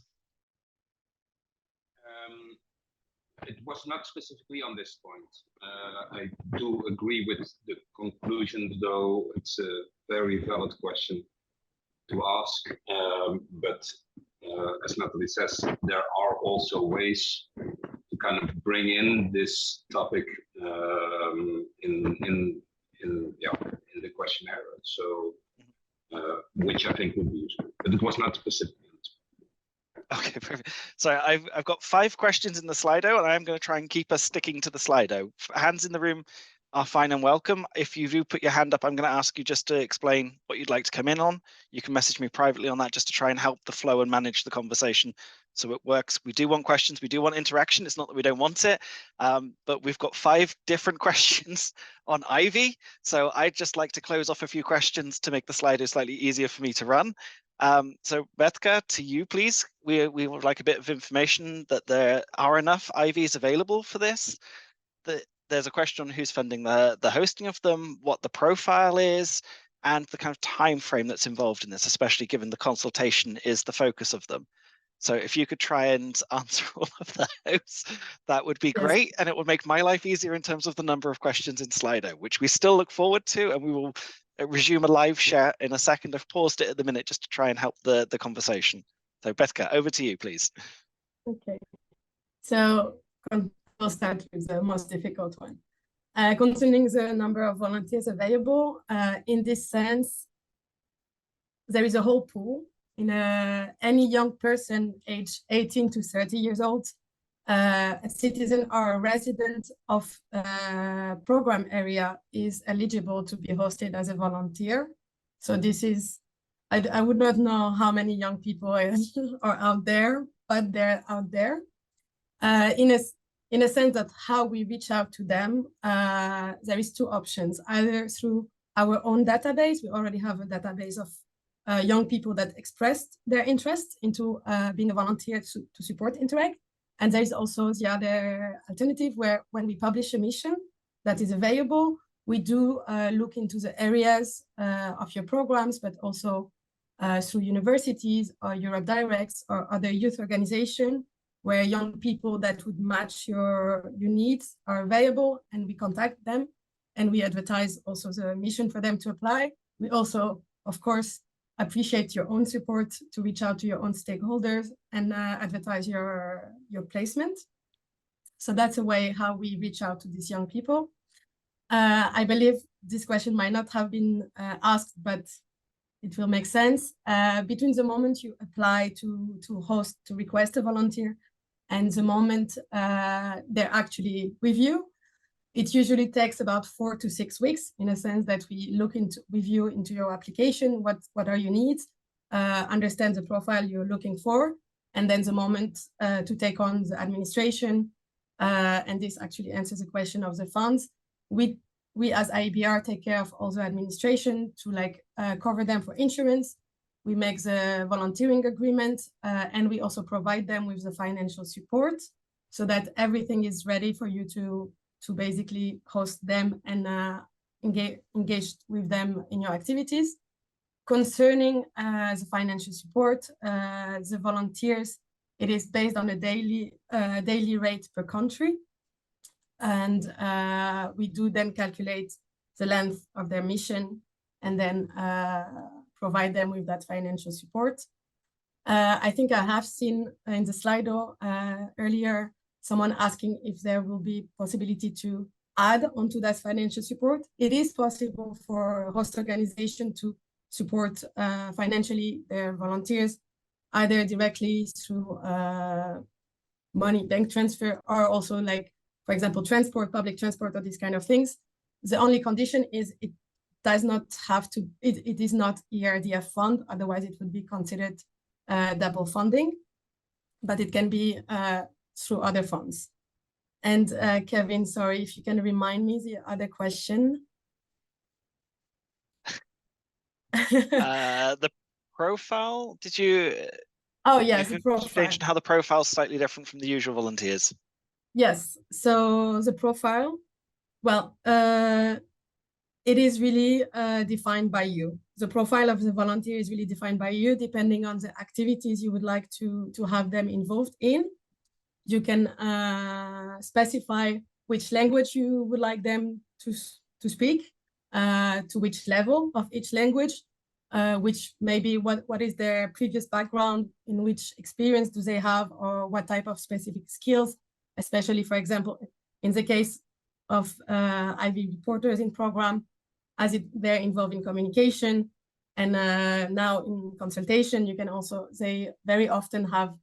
It was not specifically on this point. I do agree with the conclusion, though it's a very valid question to ask. But as Nathalie says, there are also ways to kind of bring in this topic in the questionnaire. So, which I think would be useful, but it was not specific. Okay, perfect. So I've got 5 questions in the Slido, and I'm going to try and keep us sticking to the Slido. Hands in the room are fine and welcome. If you do put your hand up, I'm going to ask you just to explain what you'd like to come in on. You can message me privately on that just to try and help the flow and manage the conversation so it works. We do want questions, we do want interaction. It's not that we don't want it, but we've got 5 different questions on IVY. So I'd just like to close off a few questions to make the Slido slightly easier for me to run. So Bektha, to you, please. We would like a bit of information that there are enough IVYs available for this. There's a question on who's funding the hosting of them, what the profile is, and the kind of time frame that's involved in this, especially given the consultation is the focus of them. So if you could try and answer all of those, that would be great. And it would make my life easier in terms of the number of questions in Slido, which we still look forward to, and we will resume a live share in a second. I've paused it at the minute just to try and help the conversation. So Bektha, over to you, please. Okay. So we'll start with the most difficult one. Concerning the number of volunteers available, in this sense, there is a whole pool. Any young person aged 18 to 30 years old, a citizen or a resident of a program area is eligible to be hosted as a volunteer. So this is, I would not know how many young people are out there, but they're out there. In a sense that how we reach out to them, there is 2 options, either through our own database. We already have a database of young people that expressed their interest into being a volunteer to support Interreg. And there is also the other alternative where when we publish a mission that is available, we do look into the areas of your programs, but also through universities or Europe Directs or other youth organizations where young people that would match your needs are available, and we contact them and we advertise also the mission for them to apply. We also, of course, appreciate your own support to reach out to your own stakeholders and advertise your placement. So that's a way how we reach out to these young people. I believe this question might not have been asked, but it will make sense. Between the moment you apply to request a volunteer and the moment they're actually with you, it usually takes about 4 to 6 weeks, in a sense that we look with you into your application, what are your needs, understand the profile you're looking for, and then the moment to take on the administration. And this actually answers the question of the funds. We as IBR take care of all the administration to cover them for insurance. We make the volunteering agreement, and we also provide them with the financial support so that everything is ready for you to basically host them and engage with them in your activities. Concerning the financial support, the volunteers, it is based on a daily rate per country. And we do then calculate the length of their mission and then provide them with that financial support. I think I have seen in the Slido earlier, someone asking if there will be possibility to add onto that financial support. It is possible for host organization to support financially their volunteers, either directly through money, bank transfer, or also like, for example, transport, public transport, or these kind of things. The only condition is it does not have to, it is not ERDF fund, otherwise it would be considered double funding, but it can be through other funds. And Kevin, sorry, if you can remind me the other question. The profile, did you? Oh yes, you the profile. mentioned how the profile is slightly different from the usual volunteers. Yes, so the profile, well, it is really defined by you. The profile of the volunteer is really defined by you, depending on the activities you would like to have them involved in. You can specify which language you would like them to speak, to which level of each language, which maybe what is their previous background, in which experience do they have, or what type of specific skills, especially, for example, in the case of IVY reporters in program, as they're involved in communication. And now in consultation, you can also, they very often have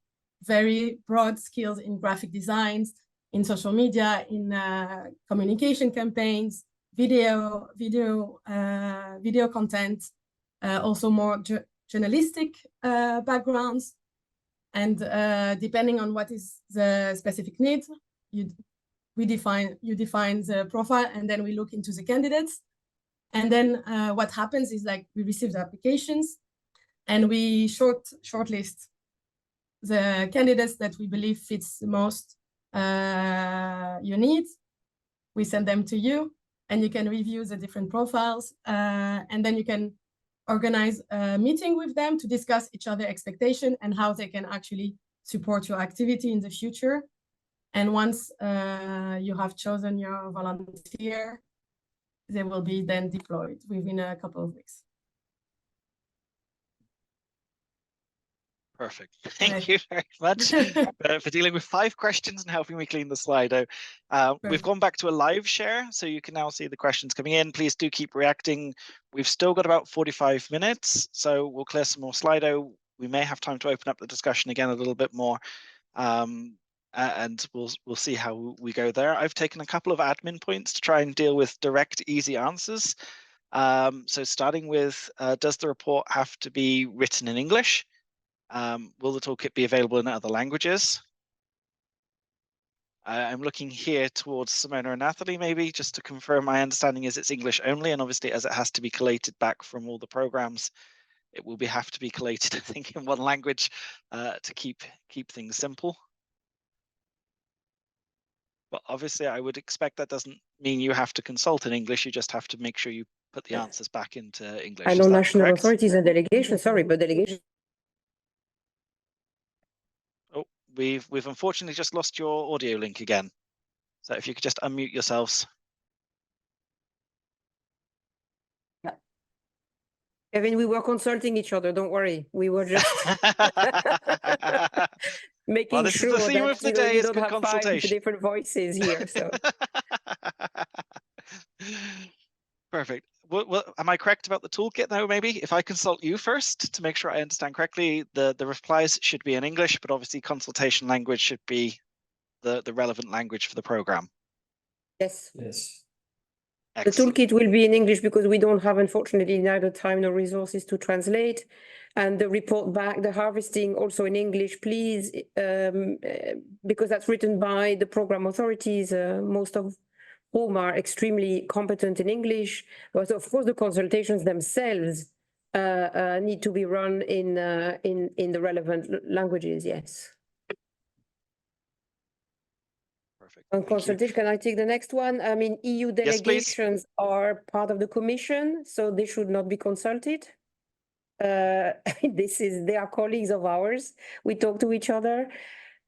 very broad skills in graphic designs, in social media, in communication campaigns, video content, also more journalistic backgrounds. And depending on what is the specific need, you define the profile, and then we look into the candidates. And then what happens is, like, we receive the applications and we shortlist the candidates that we believe fits the most your needs. We send them to you, and you can review the different profiles, and then you can organize a meeting with them to discuss each other's expectation and how they can actually support your activity in the future. And once you have chosen your volunteer, they will be then deployed within a couple of weeks. Perfect. Thank you very much for dealing with 5 questions and helping me clean the Slido. We've gone back to a live share, so you can now see the questions coming in. Please do keep reacting. We've still got about 45 minutes, so we'll clear some more Slido. We may have time to open up the discussion again a little bit more, and we'll see how we go there. I've taken a couple of admin points to try and deal with direct, easy answers. So starting with, does the report have to be written in English? Will the toolkit be available in other languages? I'm looking here towards Simona and Nathalie, maybe, just to confirm. My understanding is it's English only, and obviously as it has to be collated back from all the programs, it will have to be collated, I think, in one language to keep things simple. But obviously I would expect that doesn't mean you have to consult in English, you just have to make sure you put the answers back into English. I know national authorities and delegations, sorry, but delegations. Oh, we've unfortunately just lost your audio link again. So if you could just unmute yourselves. Yeah. Kevin, we were consulting each other, don't worry. We were just making this sure is the theme that of the day, you is don't good have 5 consultation. different voices here. So Perfect. Well, am I correct about the toolkit now? Maybe if I consult you first to make sure I understand correctly, the replies should be in English, but obviously consultation language should be the relevant language for the program. yes. Yes. Excellent. The toolkit will be in English because we don't have, unfortunately, neither time nor resources to translate. And the report back, the harvesting, also in English, please, because that's written by the program authorities, most of whom are extremely competent in English. But of course, the consultations themselves need to be run in the relevant languages, yes. Perfect. On consultation, can I take the next one? I mean, EU delegations are part of the commission, so they should not be consulted. They are colleagues of ours. We talk to each other.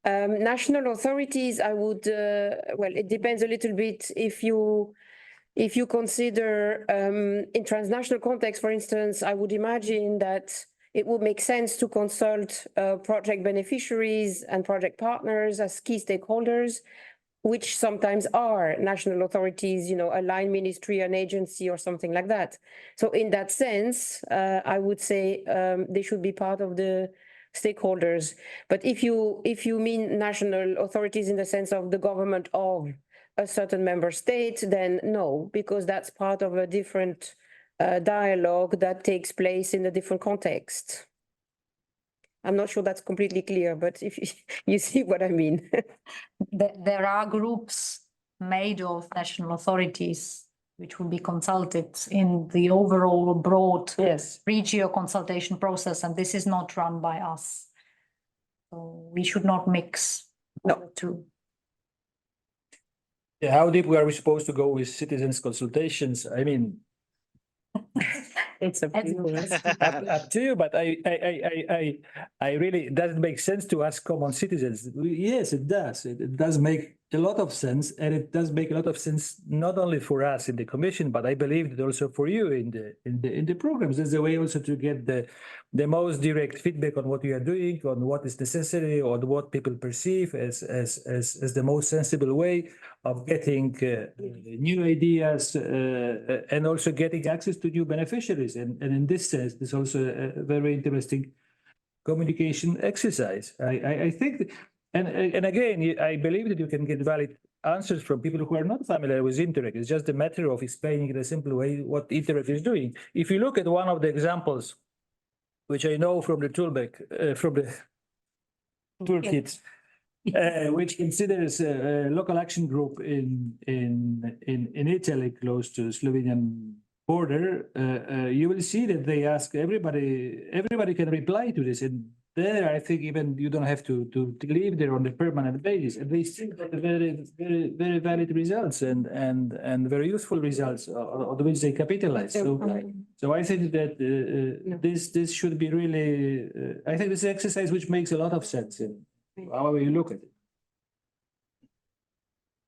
National authorities, I would, well, it depends a little bit if you consider in transnational context, for instance, I would imagine that it would make sense to consult project beneficiaries and project partners as key stakeholders, which sometimes are national authorities, you know, a line ministry, an agency, or something like that. So in that sense, I would say they should be part of the stakeholders. But if you mean national authorities in the sense of the government of a certain member state, then no, because that's part of a different dialogue that takes place in a different context. I'm not sure that's completely clear, but if you see what I mean. There are groups made of national authorities which will be consulted in the overall broad REGIO consultation process, and this is not run by us. So we should not mix the two. Yeah, how deep are we supposed to go with citizens consultations? I mean, It's up to you. up to you, but I really, it doesn't make sense to ask common citizens. Yes, it does. It does make a lot of sense, and it does make a lot of sense not only for us in the Commission, but I believe that also for you in the programs. There's a way also to get the most direct feedback on what you are doing, on what is necessary, on what people perceive as the most sensible way of getting new ideas and also getting access to new beneficiaries. And in this sense, there's also a very interesting communication exercise. I think, and again, I believe that you can get valid answers from people who are not familiar with Interreg. It's just a matter of explaining in a simple way what Interreg is doing. If you look at one of the examples, which I know from the toolkit, which considers a local action group in Italy close to Slovenian border, you will see that they ask everybody can reply to this, and there I think even you don't have to live there on a permanent basis, and they still got very valid results and very useful results on which they capitalize. So I think that this should be really I think this is an exercise which makes a lot of sense in however you look at it.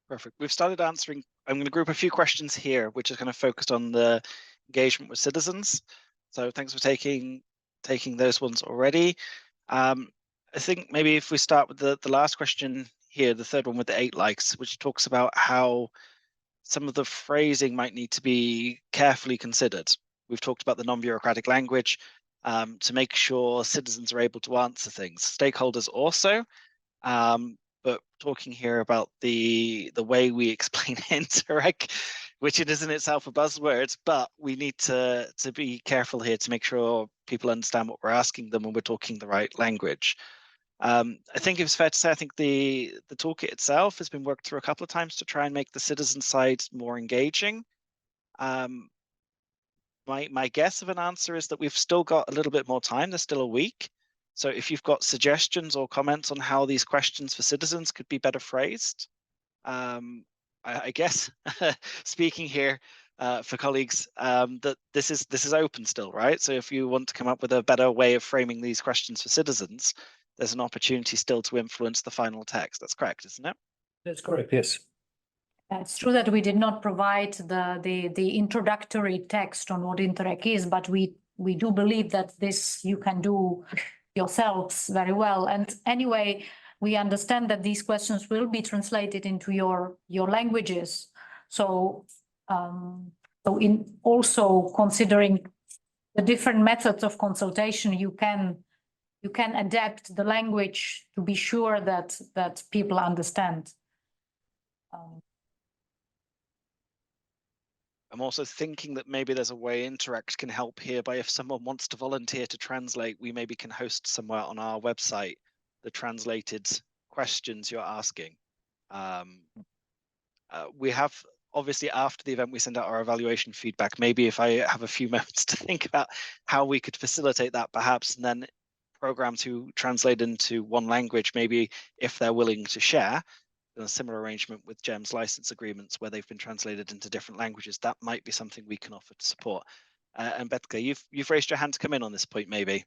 Perfect. We've started answering. I'm going to group a few questions here, which is kind of focused on the engagement with citizens. So thanks for taking those ones already. I think maybe if we start with the last question here, the third one with the 8 likes, which talks about how some of the phrasing might need to be carefully considered. We've talked about the non-bureaucratic language to make sure citizens are able to answer things. Stakeholders also. But talking here about the way we explain Interreg, which it is in itself a buzzword, but we need to be careful here to make sure people understand what we're asking them and we're talking the right language. I think it's fair to say I think the toolkit itself has been worked through a couple of times to try and make the citizen side more engaging. My guess of an answer is that we've still got a little bit more time. There's still a week. So if you've got suggestions or comments on how these questions for citizens could be better phrased, I guess speaking here for colleagues, that this is open still, right? So if you want to come up with a better way of framing these questions for citizens, there's an opportunity still to influence the final text. That's correct, isn't it? That's correct, yes. It's true that we did not provide the introductory text on what Interreg is, but we do believe that this you can do yourselves very well. And anyway, we understand that these questions will be translated into your languages. So, so in also considering the different methods of consultation, you can adapt the language to be sure that people understand. I'm also thinking that maybe there's a way Interact can help here by if someone wants to volunteer to translate, we maybe can host somewhere on our website the translated questions you're asking. We have, obviously after the event, we send out our evaluation feedback. Maybe if I have a few moments to think about how we could facilitate that perhaps, and then program to translate into one language, maybe if they're willing to share. A similar arrangement with GEM's license agreements where they've been translated into different languages, that might be something we can offer to support. And Bektha, you've raised your hand to come in on this point, maybe.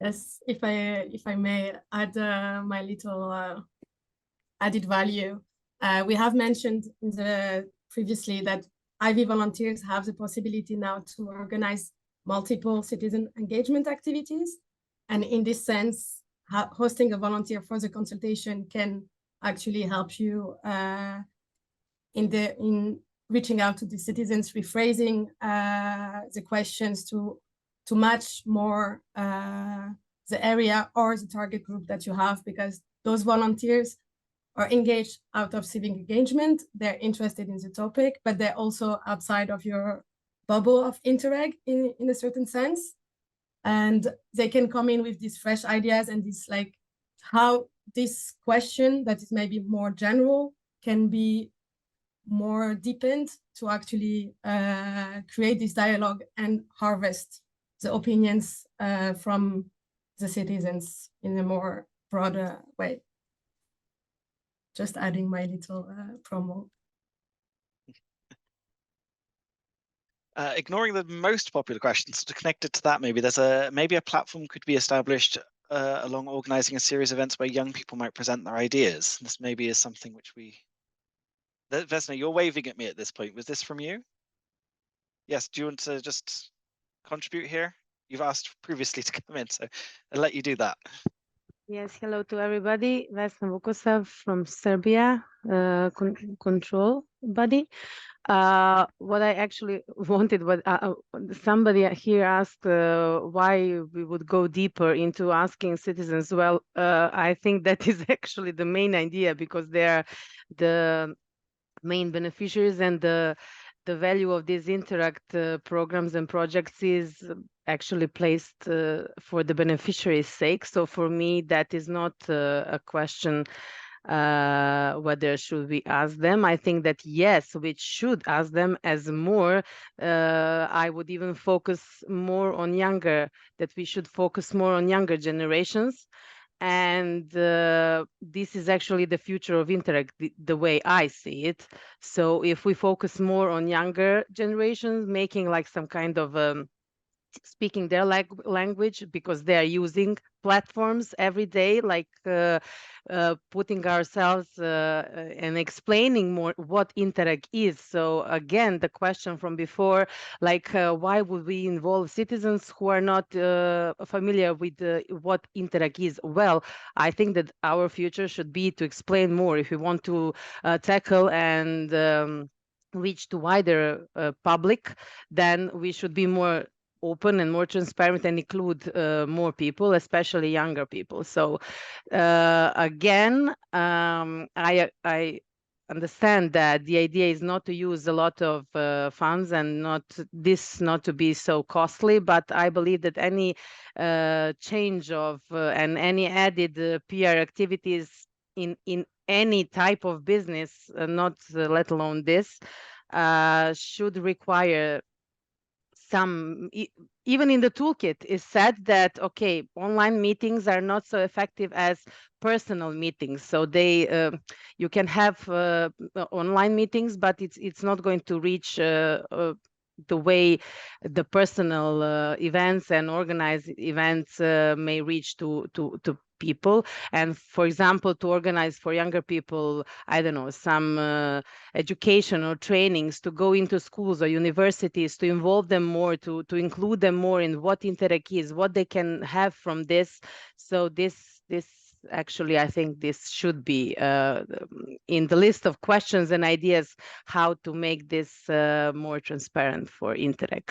Yes, if I may add my little added value. We have mentioned previously that IVY volunteers have the possibility now to organize multiple citizen engagement activities, and in this sense, hosting a volunteer for the consultation can actually help you in reaching out to the citizens, rephrasing the questions to match more the area or the target group that you have, because those volunteers are engaged out of civic engagement. They're interested in the topic, but they're also outside of your bubble of Interreg in a certain sense. And they can come in with these fresh ideas and this, like, how this question that is maybe more general can be more deepened to actually create this dialogue and harvest the opinions from the citizens in a more broader way. Just adding my little promo. Ignoring the most popular questions, to connect it to that, maybe there's a platform could be established along organizing a series of events where young people might present their ideas. This maybe is something which Vesna, you're waving at me at this point. Was this from you? Yes, do you want to just contribute here? You've asked previously to come in, so I'll let you do that. Yes, hello to everybody. Vesna Vukosav from Serbia, control body. What I actually wanted, what somebody here asked why we would go deeper into asking citizens. Well, I think that is actually the main idea, because they are the main beneficiaries, and the value of these Interact programs and projects is actually placed for the beneficiaries' sake. So for me, that is not a question whether should we ask them. I think that yes, we should ask them, as more I would even focus more on younger, that we should focus more on younger generations. And this is actually the future of Interact, the way I see it. So if we focus more on younger generations, making like some kind of speaking their language, because they are using platforms every day, like putting ourselves and explaining more what Interreg is. So again, the question from before, like why would we involve citizens who are not familiar with what Interreg is? Well, I think that our future should be to explain more if we want to tackle and reach to wider public. Then we should be more open and more transparent and include more people, especially younger people. So again, I understand that the idea is not to use a lot of funds and not to be so costly, but I believe that any change of and any added PR activities in any type of business, not let alone this, should require some, even in the toolkit is said that, okay, online meetings are not so effective as personal meetings. So they, you can have online meetings, but it's not going to reach the way the personal events and organized events may reach to people. And for example, to organize for younger people, I don't know, some education or trainings, to go into schools or universities, to involve them more, to include them more in what Interreg is, what they can have from this. So this actually, I think this should be in the list of questions and ideas, how to make this more transparent for Interreg.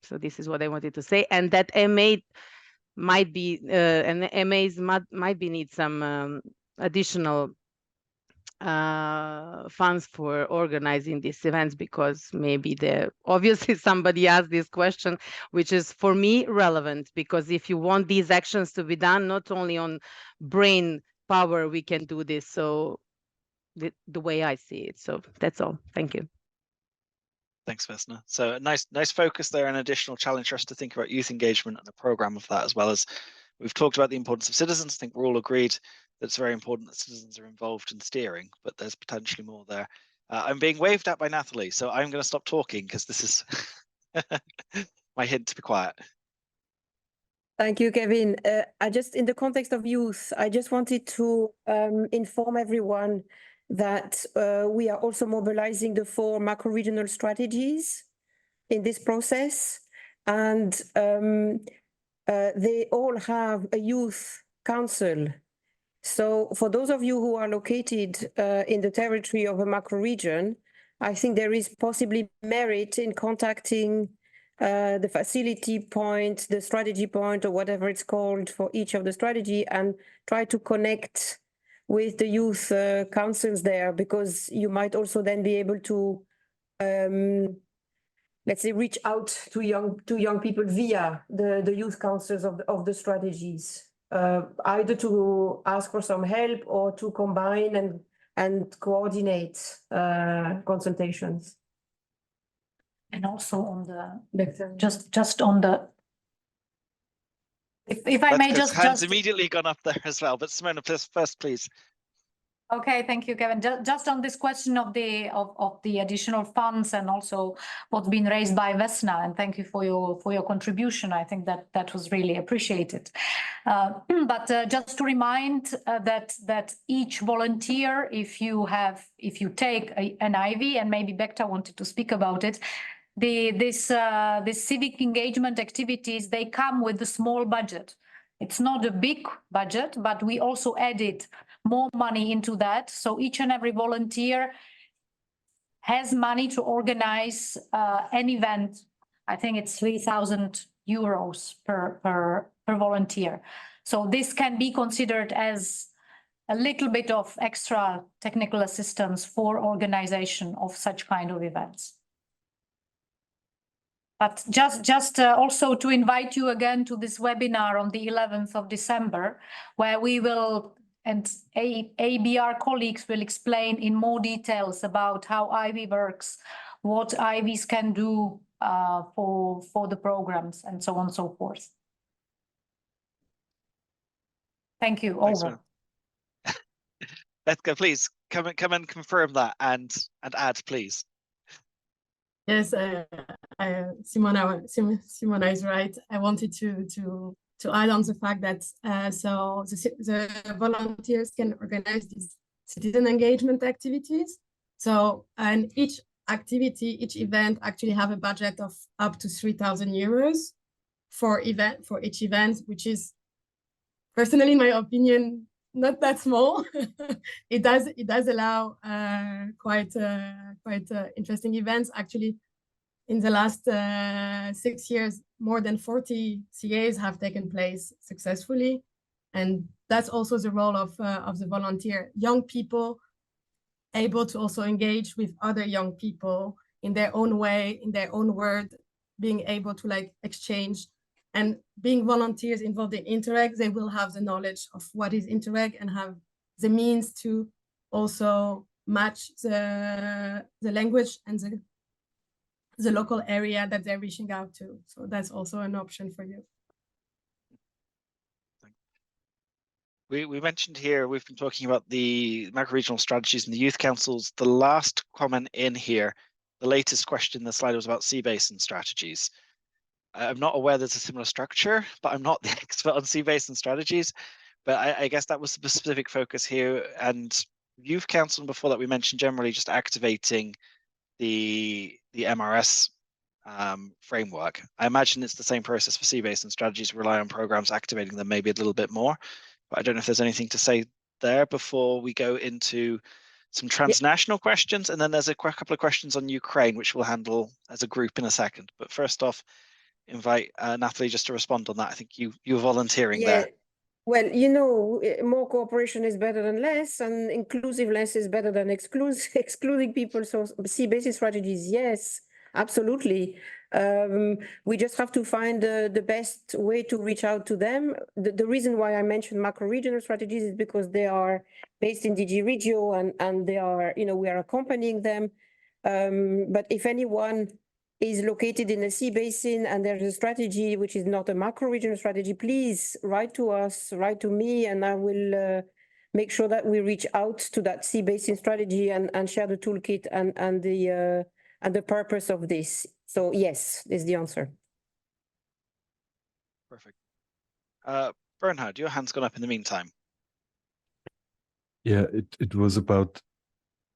So this is what I wanted to say. And that MA might be, and MAs might be need some additional funds for organizing these events, because maybe obviously somebody asked this question, which is for me relevant, because if you want these actions to be done, not only on brain power, we can do this. So the way I see it. So that's all. Thank you. Thanks, Vesna. So a nice focus there, an additional challenge for us to think about youth engagement and a program of that, as well as we've talked about the importance of citizens. I think we're all agreed that it's very important that citizens are involved in steering, but there's potentially more there. I'm being waved at by Nathalie, so I'm going to stop talking because this is my hint to be quiet. Thank you, Kevin. In the context of youth, I just wanted to inform everyone that we are also mobilizing the 4 macro-regional strategies in this process, and they all have a youth council. So for those of you who are located in the territory of a macro-region, I think there is possibly merit in contacting the facility point, the strategy point, or whatever it's called for each of the strategy, and try to connect with the youth councils there, because you might also then be able to, let's say, reach out to young people via the youth councils of the strategies, either to ask for some help or to combine and coordinate consultations. And also on the just on the, if I may Bektha's just hands immediately gone up there as well, but Simona, first, please. Okay, thank you, Kevin. Just on this question of the additional funds and also what's been raised by Vesna, and thank you for your contribution. I think that was really appreciated. But just to remind that each volunteer, if you take an IV, and maybe Bektha wanted to speak about it, this civic engagement activities, they come with a small budget. It's not a big budget, but we also added more money into that. So each and every volunteer has money to organize an event. I think it's 3,000 euros per volunteer. So this can be considered as a little bit of extra technical assistance for organization of such kind of events. But just also to invite you again to this webinar on the 11th of December, where we will, and ABR colleagues will explain in more details about how IVY works, what IVs can do for the programs, and so on and so forth. Thank you. Thanks, Over. Bektha, please come and confirm that and add, please. Yes, Simona is right. I wanted to add on the fact that so the volunteers can organize these citizen engagement activities. So, and each activity, each event actually have a budget of up to 3,000 euros for each event, which is personally, in my opinion, not that small. It does allow quite interesting events. Actually, in the last 6 years, more than 40 CAs have taken place successfully, and that's also the role of the volunteer. Young people able to also engage with other young people in their own way, in their own word, being able to like exchange. And being volunteers involved in Interreg, they will have the knowledge of what is Interreg and have the means to also match the language and the local area that they're reaching out to. So that's also an option for you. We mentioned here, we've been talking about the macro-regional strategies and the youth councils. The last comment in here, the latest question in the slide was about sea basin strategies. I'm not aware there's a similar structure, but I'm not the expert on sea basin strategies. But I guess that was the specific focus here. And youth council, before that, we mentioned generally just activating the MRS framework. I imagine it's the same process for sea basin strategies, rely on programs, activating them maybe a little bit more. But I don't know if there's anything to say there before we go into some transnational questions. And then there's a couple of questions on Ukraine, which we'll handle as a group in a second. But first off, invite Nathalie just to respond on that. I think you're volunteering there. Well, you know, more cooperation is better than less, and inclusiveness is better than excluding people. So sea-based strategies, yes, absolutely. We just have to find the best way to reach out to them. The reason why I mentioned macro-regional strategies is because they are based in DG REGIO, and they are, you know, we are accompanying them. But if anyone is located in a sea basin and there's a strategy which is not a macro-regional strategy, please write to us, write to me, and I will make sure that we reach out to that sea basin strategy and share the toolkit and the purpose of this. So yes, is the answer. Perfect. Bernhard, your hand's gone up in the meantime. Yeah, it was about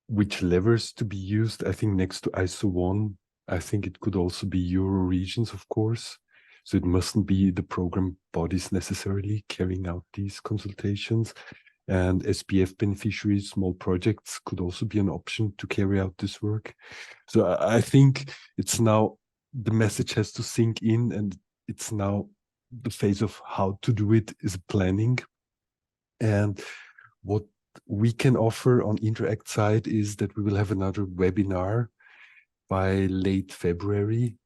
which levers to be used. I think next to ISO 1, I think it could also be Euro regions, of course. So it mustn't be the program bodies necessarily carrying out these consultations. And SPF beneficiaries, small projects could also be an option to carry out this work. So I think it's now the message has to sink in, and it's now the phase of how to do it is planning. And what we can offer on Interact side is that we will have another webinar by late February,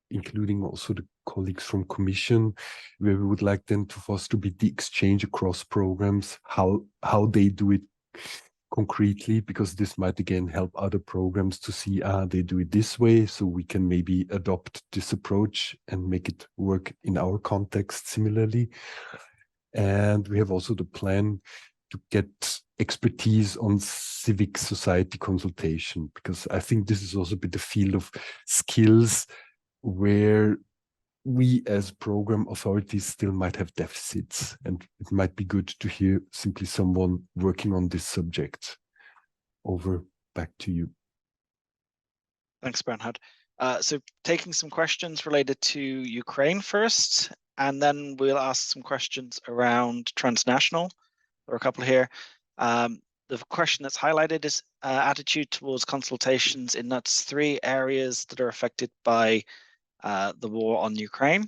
including also the colleagues from Commission, where we would like them to foster a bit the exchange across programs, how they do it concretely, because this might again help other programs to see, they do it this way, so we can maybe adopt this approach and make it work in our context similarly. And we have also the plan to get expertise on civic society consultation, because I think this is also a bit the field of skills where we as program authorities still might have deficits, and it might be good to hear simply someone working on this subject. Over, back to you. Thanks, Bernhard. So taking some questions related to Ukraine first, and then we'll ask some questions around transnational. There are a couple here. The question that's highlighted is attitude towards consultations in NUTS 3 areas that are affected by the war on Ukraine.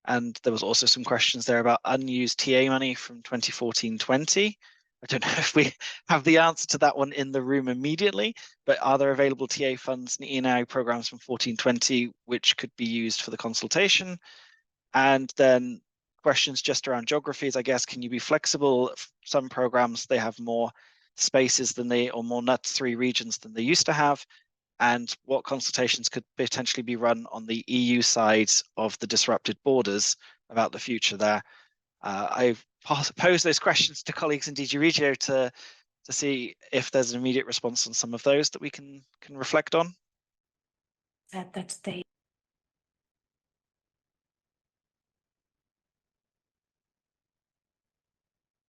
And there was also some questions there about unused TA money from 2014-20. I don't know if we have the answer to that one in the room immediately, but are there available TA funds in ENI programs from 14-20 which could be used for the consultation? And then questions just around geographies, I guess, can you be flexible? Some programs, they have more spaces than or more NUTS 3 regions than they used to have. And what consultations could potentially be run on the EU side of the disrupted borders about the future there? I've posed those questions to colleagues in DG REGIO to see if there's an immediate response on some of those that we can reflect on. At that stage.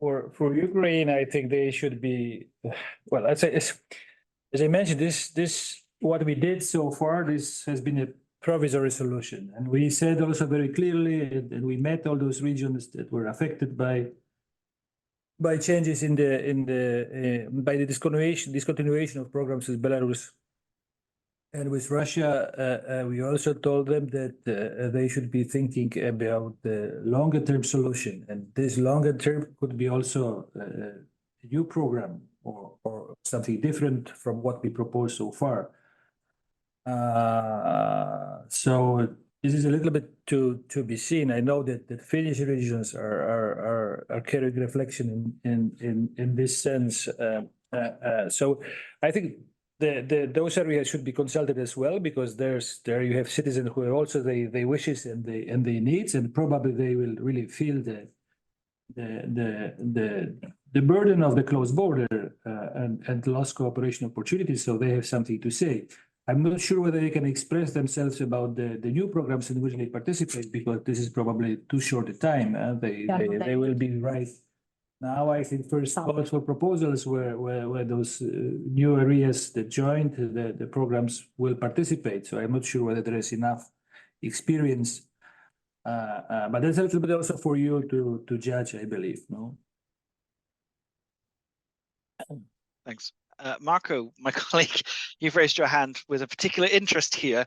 For Ukraine, I think they should be, well, as I mentioned, this what we did so far, this has been a provisory solution. And we said also very clearly, and we met all those regions that were affected by changes by the discontinuation of programs with Belarus and with Russia. We also told them that they should be thinking about the longer term solution, and this longer term could be also a new program or something different from what we proposed so far. So this is a little bit to be seen. I know that the Finnish regions are carrying reflection in this sense. So I think those areas should be consulted as well, because there you have citizens who have also their wishes and their needs, and probably they will really feel the burden of the closed border and lost cooperation opportunities. So they have something to say. I'm not sure whether they can express themselves about the new programs in which they participate, because this is probably too short a time. They will be right now. I think first calls for proposals where those new areas that joined the programs will participate. So I'm not sure whether there is enough experience, but that's a little bit also for you to judge, I believe. No. Thanks. Marco, my colleague, you've raised your hand with a particular interest here,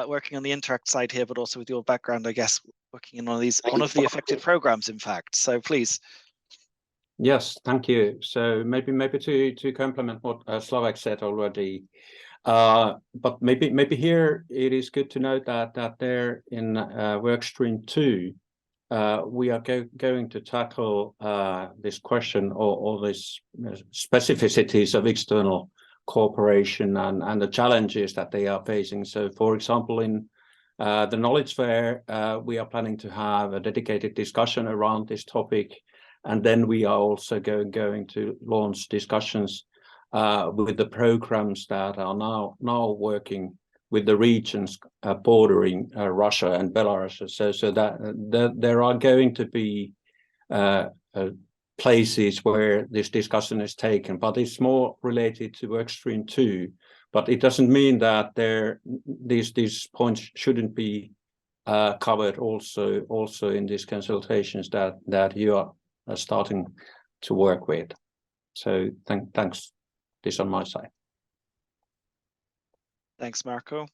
working on the Interact side here, but also with your background, I guess, working in one of the affected programs, in fact. So please. Yes, thank you. So maybe to complement what Slawek said already, but maybe here it is good to note that there in Workstream 2, we are going to tackle this question or these specificities of external cooperation and the challenges that they are facing. So, for example, in the knowledge fair, we are planning to have a dedicated discussion around this topic, and then we are also going to launch discussions with the programs that are now working with the regions bordering Russia and Belarus, so that there are going to be places where this discussion is taken, but it's more related to Workstream 2. But it doesn't mean that these points shouldn't be covered also in these consultations that you are starting to work with. So thanks. This on my side. Thanks, Marco.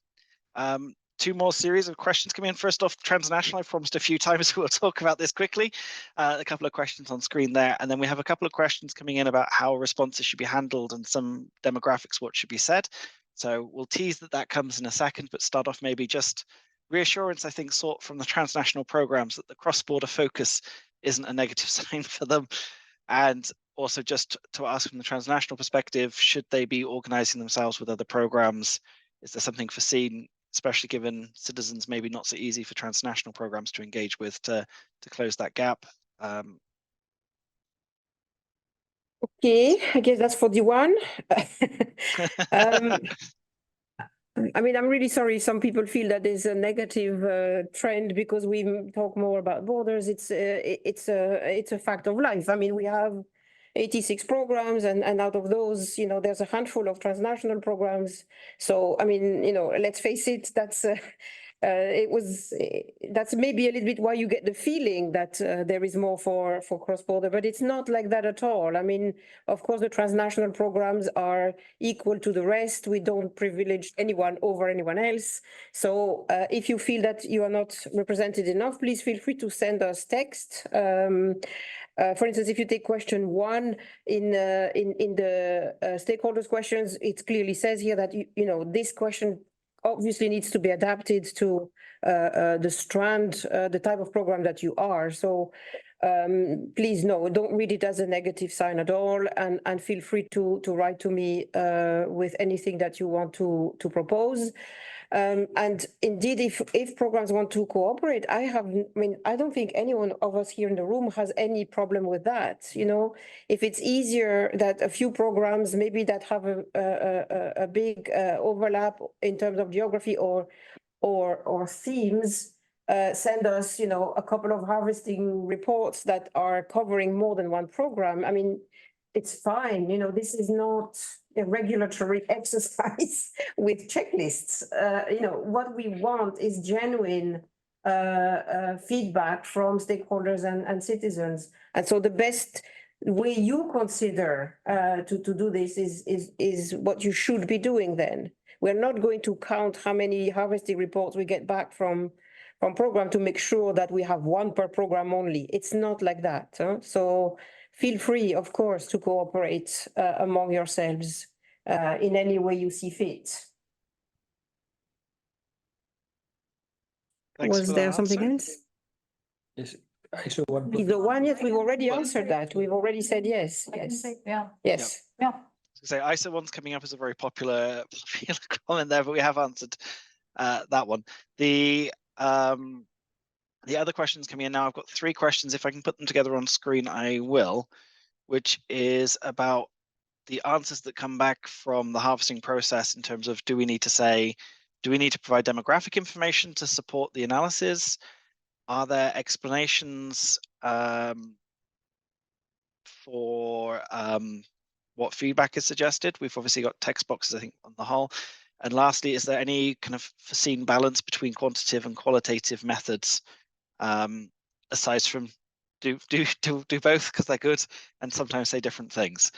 two more series of questions coming in. First off, transnational. I've promised a few times we'll talk about this quickly. A couple of questions on screen there. And then we have a couple of questions coming in about how responses should be handled and some demographics, what should be said. So we'll tease that comes in a second, but start off maybe just reassurance, I think, sought from the transnational programs that the cross-border focus isn't a negative sign for them. And also just to ask from the transnational perspective, should they be organizing themselves with other programs? Is there something foreseen, especially given citizens maybe not so easy for transnational programs to engage with to close that gap? Okay, I guess that's for D1. I mean, I'm really sorry. Some people feel that there's a negative trend because we talk more about borders. It's a fact of life. I mean, we have 86 programs, and out of those, you know, there's a handful of transnational programs. So, I mean, you know, let's face it, that's maybe a little bit why you get the feeling that there is more for cross-border, but it's not like that at all. I mean, of course, the transnational programs are equal to the rest. We don't privilege anyone over anyone else. So if you feel that you are not represented enough, please feel free to send us text. For instance, if you take question 1 in the stakeholders questions, it clearly says here that, you know, this question obviously needs to be adapted to the strand, the type of program that you are. So please, no, don't read it as a negative sign at all, and feel free to write to me with anything that you want to propose. And indeed, if programs want to cooperate, I don't think anyone of us here in the room has any problem with that. You know, if it's easier that a few programs maybe that have a big overlap in terms of geography or themes, send us, you know, a couple of harvesting reports that are covering more than one program. I mean, it's fine. You know, this is not a regulatory exercise with checklists. You know, what we want is genuine feedback from stakeholders and citizens. And so the best way you consider to do this is what you should be doing then. We're not going to count how many harvesting reports we get back from program to make sure that we have one per program only. It's not like that. Huh? So feel free, of course, to cooperate among yourselves in any way you see fit. Thanks. Was there something else? Yes, I saw one. The one, yes, we've already answered that. We've already said yes. Yes. Yeah. Yes. Yeah. So ISO one's coming up as a very popular comment there, but we have answered that one. The other questions coming in now, I've got 3 questions. If I can put them together on screen, I will, which is about the answers that come back from the harvesting process in terms of, do we need to provide demographic information to support the analysis? Are there explanations for what feedback is suggested? We've obviously got text boxes, I think, on the whole. And lastly, is there any kind of foreseen balance between quantitative and qualitative methods, aside from do both because they're good and sometimes say different things?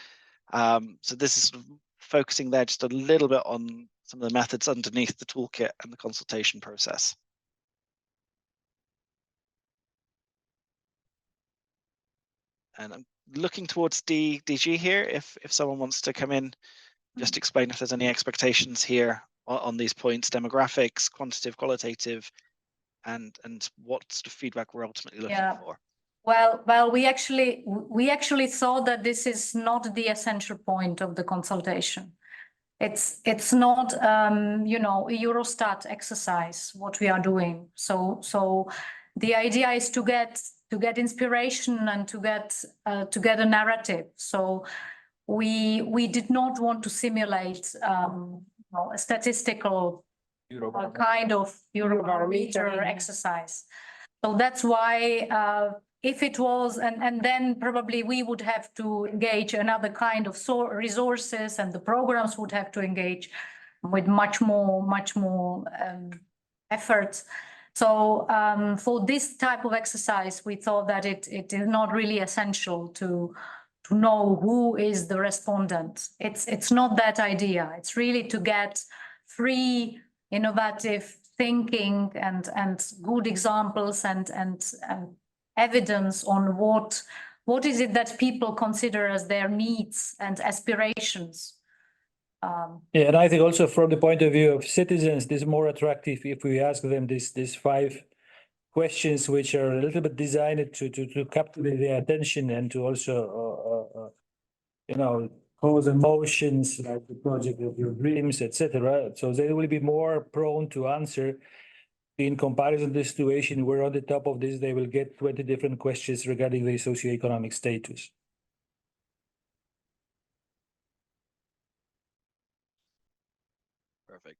So this is sort of focusing there just a little bit on some of the methods underneath the toolkit and the consultation process. And I'm looking towards DG here. If someone wants to come in, just explain if there's any expectations here on these points: demographics, quantitative, qualitative, and what sort of feedback we're ultimately looking for. Well, we actually thought that this is not the essential point of the consultation. It's not you know, a Eurostat exercise what we are doing. So the idea is to get inspiration and to get a narrative. So we did not want to simulate you know, a statistical kind of Eurobarometer exercise. So that's why if it was, and then probably we would have to engage another kind of resources, and the programs would have to engage with much more effort. So for this type of exercise, we thought that it is not really essential to know who is the respondent. It's not that idea. It's really to get 3 innovative thinking and good examples and evidence on what is it that people consider as their needs and aspirations. Yeah, and I think also from the point of view of citizens, this is more attractive if we ask them these 5 questions, which are a little bit designed to captivate their attention and to also, cause emotions like the project of your dreams, etc. So they will be more prone to answer in comparison to the situation where on the top of this, they will get 20 different questions regarding their socioeconomic status. Perfect.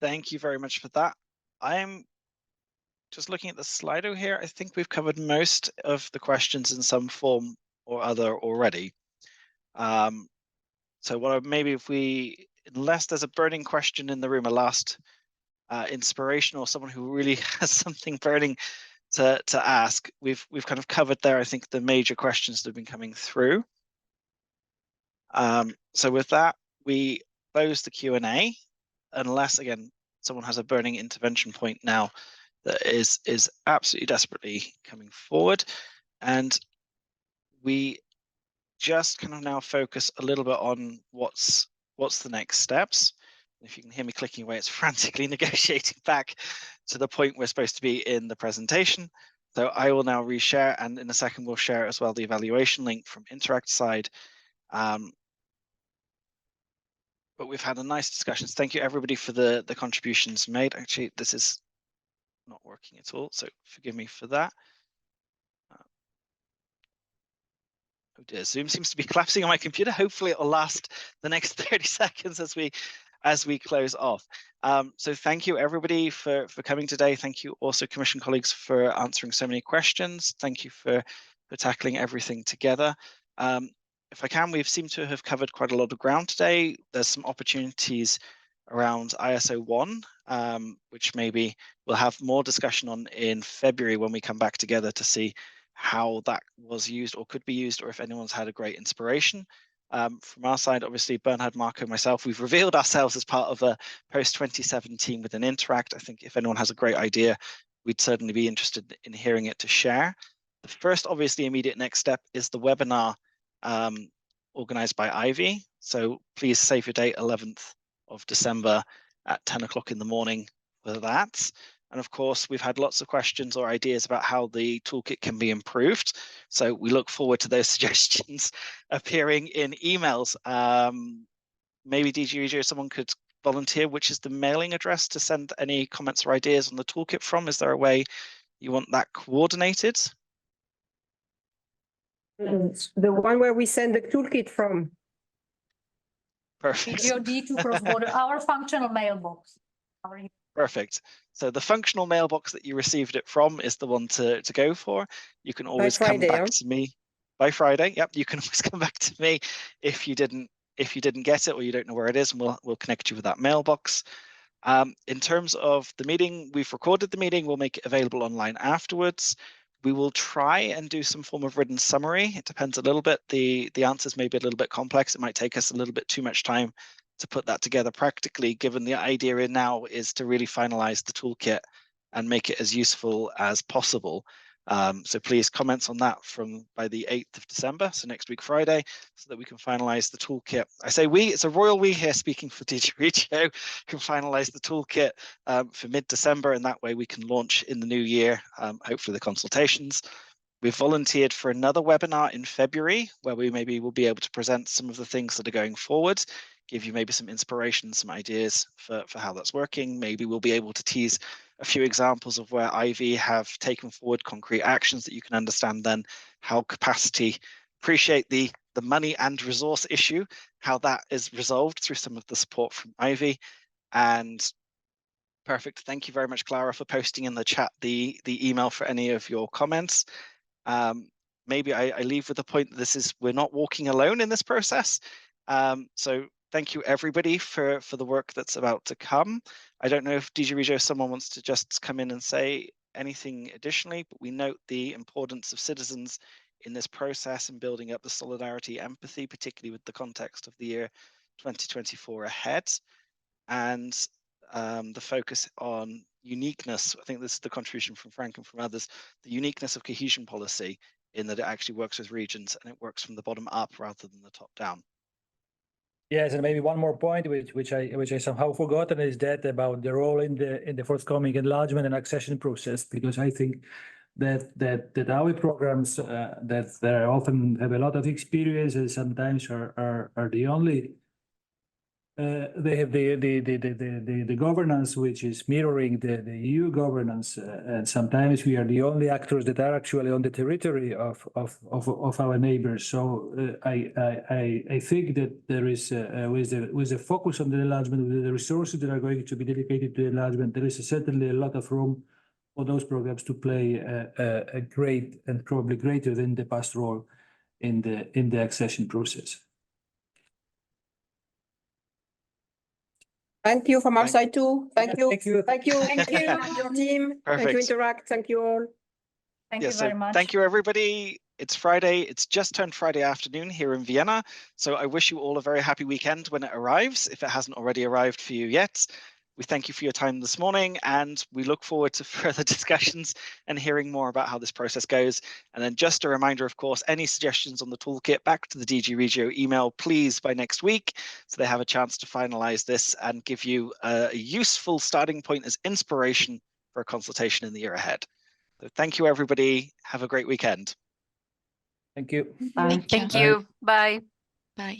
Thank you very much for that. I'm just looking at the Slido here. I think we've covered most of the questions in some form or other already. So maybe unless there's a burning question in the room, a last inspiration or someone who really has something burning to ask, we've kind of covered there, I think, the major questions that have been coming through. So with that, we close the Q&A, unless, again, someone has a burning intervention point now that is absolutely desperately coming forward. And we just kind of now focus a little bit on what's the next steps. If you can hear me clicking away, it's frantically negotiating back to the point we're supposed to be in the presentation. So I will now reshare, and in a second we'll share as well the evaluation link from Interact side. But we've had a nice discussion. Thank you everybody for the contributions made. Actually, this is not working at all, so forgive me for that. Oh dear, Zoom seems to be collapsing on my computer. Hopefully it'll last the next 30 seconds as we close off. So thank you everybody for coming today. Thank you also Commission colleagues for answering so many questions. Thank you for tackling everything together. If I can, we've seemed to have covered quite a lot of ground today. There's some opportunities around ISO 1, which maybe we'll have more discussion on in February when we come back together to see how that was used or could be used, or if anyone's had a great inspiration. From our side, obviously, Bernhard, Marco, myself, we've revealed ourselves as part of a post-2017 within Interact. I think if anyone has a great idea, we'd certainly be interested in hearing it to share. The first, obviously, immediate next step is the webinar organized by IVY. So please save your date, 11th of December at 10 o'clock in the morning for that. And of course, we've had lots of questions or ideas about how the toolkit can be improved. So we look forward to those suggestions appearing in emails. Maybe DG REGIO, someone could volunteer, which is the mailing address to send any comments or ideas on the toolkit from? Is there a way you want that coordinated? The one where we send the toolkit from. Perfect. DG cross-border, our functional mailbox. Perfect. So the functional mailbox that you received it from is the one to go for. You can always come back to me by Friday. Yep, you can always come back to me if you didn't get it or you don't know where it is, and we'll connect you with that mailbox. In terms of the meeting, we've recorded the meeting. We'll make it available online afterwards. We will try and do some form of written summary. It depends a little bit. The answers may be a little bit complex. It might take us a little bit too much time to put that together practically, given the idea now is to really finalize the toolkit and make it as useful as possible. So please comments on that by the 8th of December, so next week Friday, so that we can finalize the toolkit. I say we, it's a royal we here speaking for DG REGIO, can finalize the toolkit for mid-December, and that way we can launch in the new year, hopefully the consultations. We've volunteered for another webinar in February, where we maybe will be able to present some of the things that are going forward, give you maybe some inspiration, some ideas for how that's working. Maybe we'll be able to tease a few examples of where IVY have taken forward concrete actions that you can understand then how capacity, appreciate the money and resource issue, how that is resolved through some of the support from IVY. And perfect. Thank you very much, Clara, for posting in the chat the email for any of your comments. Maybe I leave with the point that we're not walking alone in this process. So thank you everybody for the work that's about to come. I don't know if DG REGIO, someone wants to just come in and say anything additionally, but we note the importance of citizens in this process and building up the solidarity, empathy, particularly with the context of the year 2024 ahead. And the focus on uniqueness. I think this is the contribution from Frank and from others, the uniqueness of cohesion policy in that it actually works with regions and it works from the bottom up rather than the top down. Yes, and maybe one more point which I somehow forgotten is that about the role in the forthcoming enlargement and accession process, because I think that our programs that they often have a lot of experience and sometimes are the only they have the governance which is mirroring the EU governance, and sometimes we are the only actors that are actually on the territory of our neighbors. So I think that there is with the focus on the enlargement, with the resources that are going to be dedicated to enlargement, there is certainly a lot of room for those programs to play a great and probably greater than the past role in the accession process. Thank you from our side too. Thank you. Thank you. Thank you. Thank you. Your team. Thank you, Perfect. Interact. Thank you all. Thank Yeah, you very so much. thank you, everybody. It's Friday. It's just turned Friday afternoon here in Vienna. So I wish you all a very happy weekend when it arrives, if it hasn't already arrived for you yet. We thank you for your time this morning, and we look forward to further discussions and hearing more about how this process goes. And then just a reminder, of course, any suggestions on the toolkit back to the DG REGIO email, please, by next week, so they have a chance to finalize this and give you a useful starting point as inspiration for a consultation in the year ahead. So thank you, everybody. Have a great weekend. Thank you. Bye. Thank you. Bye. Bye.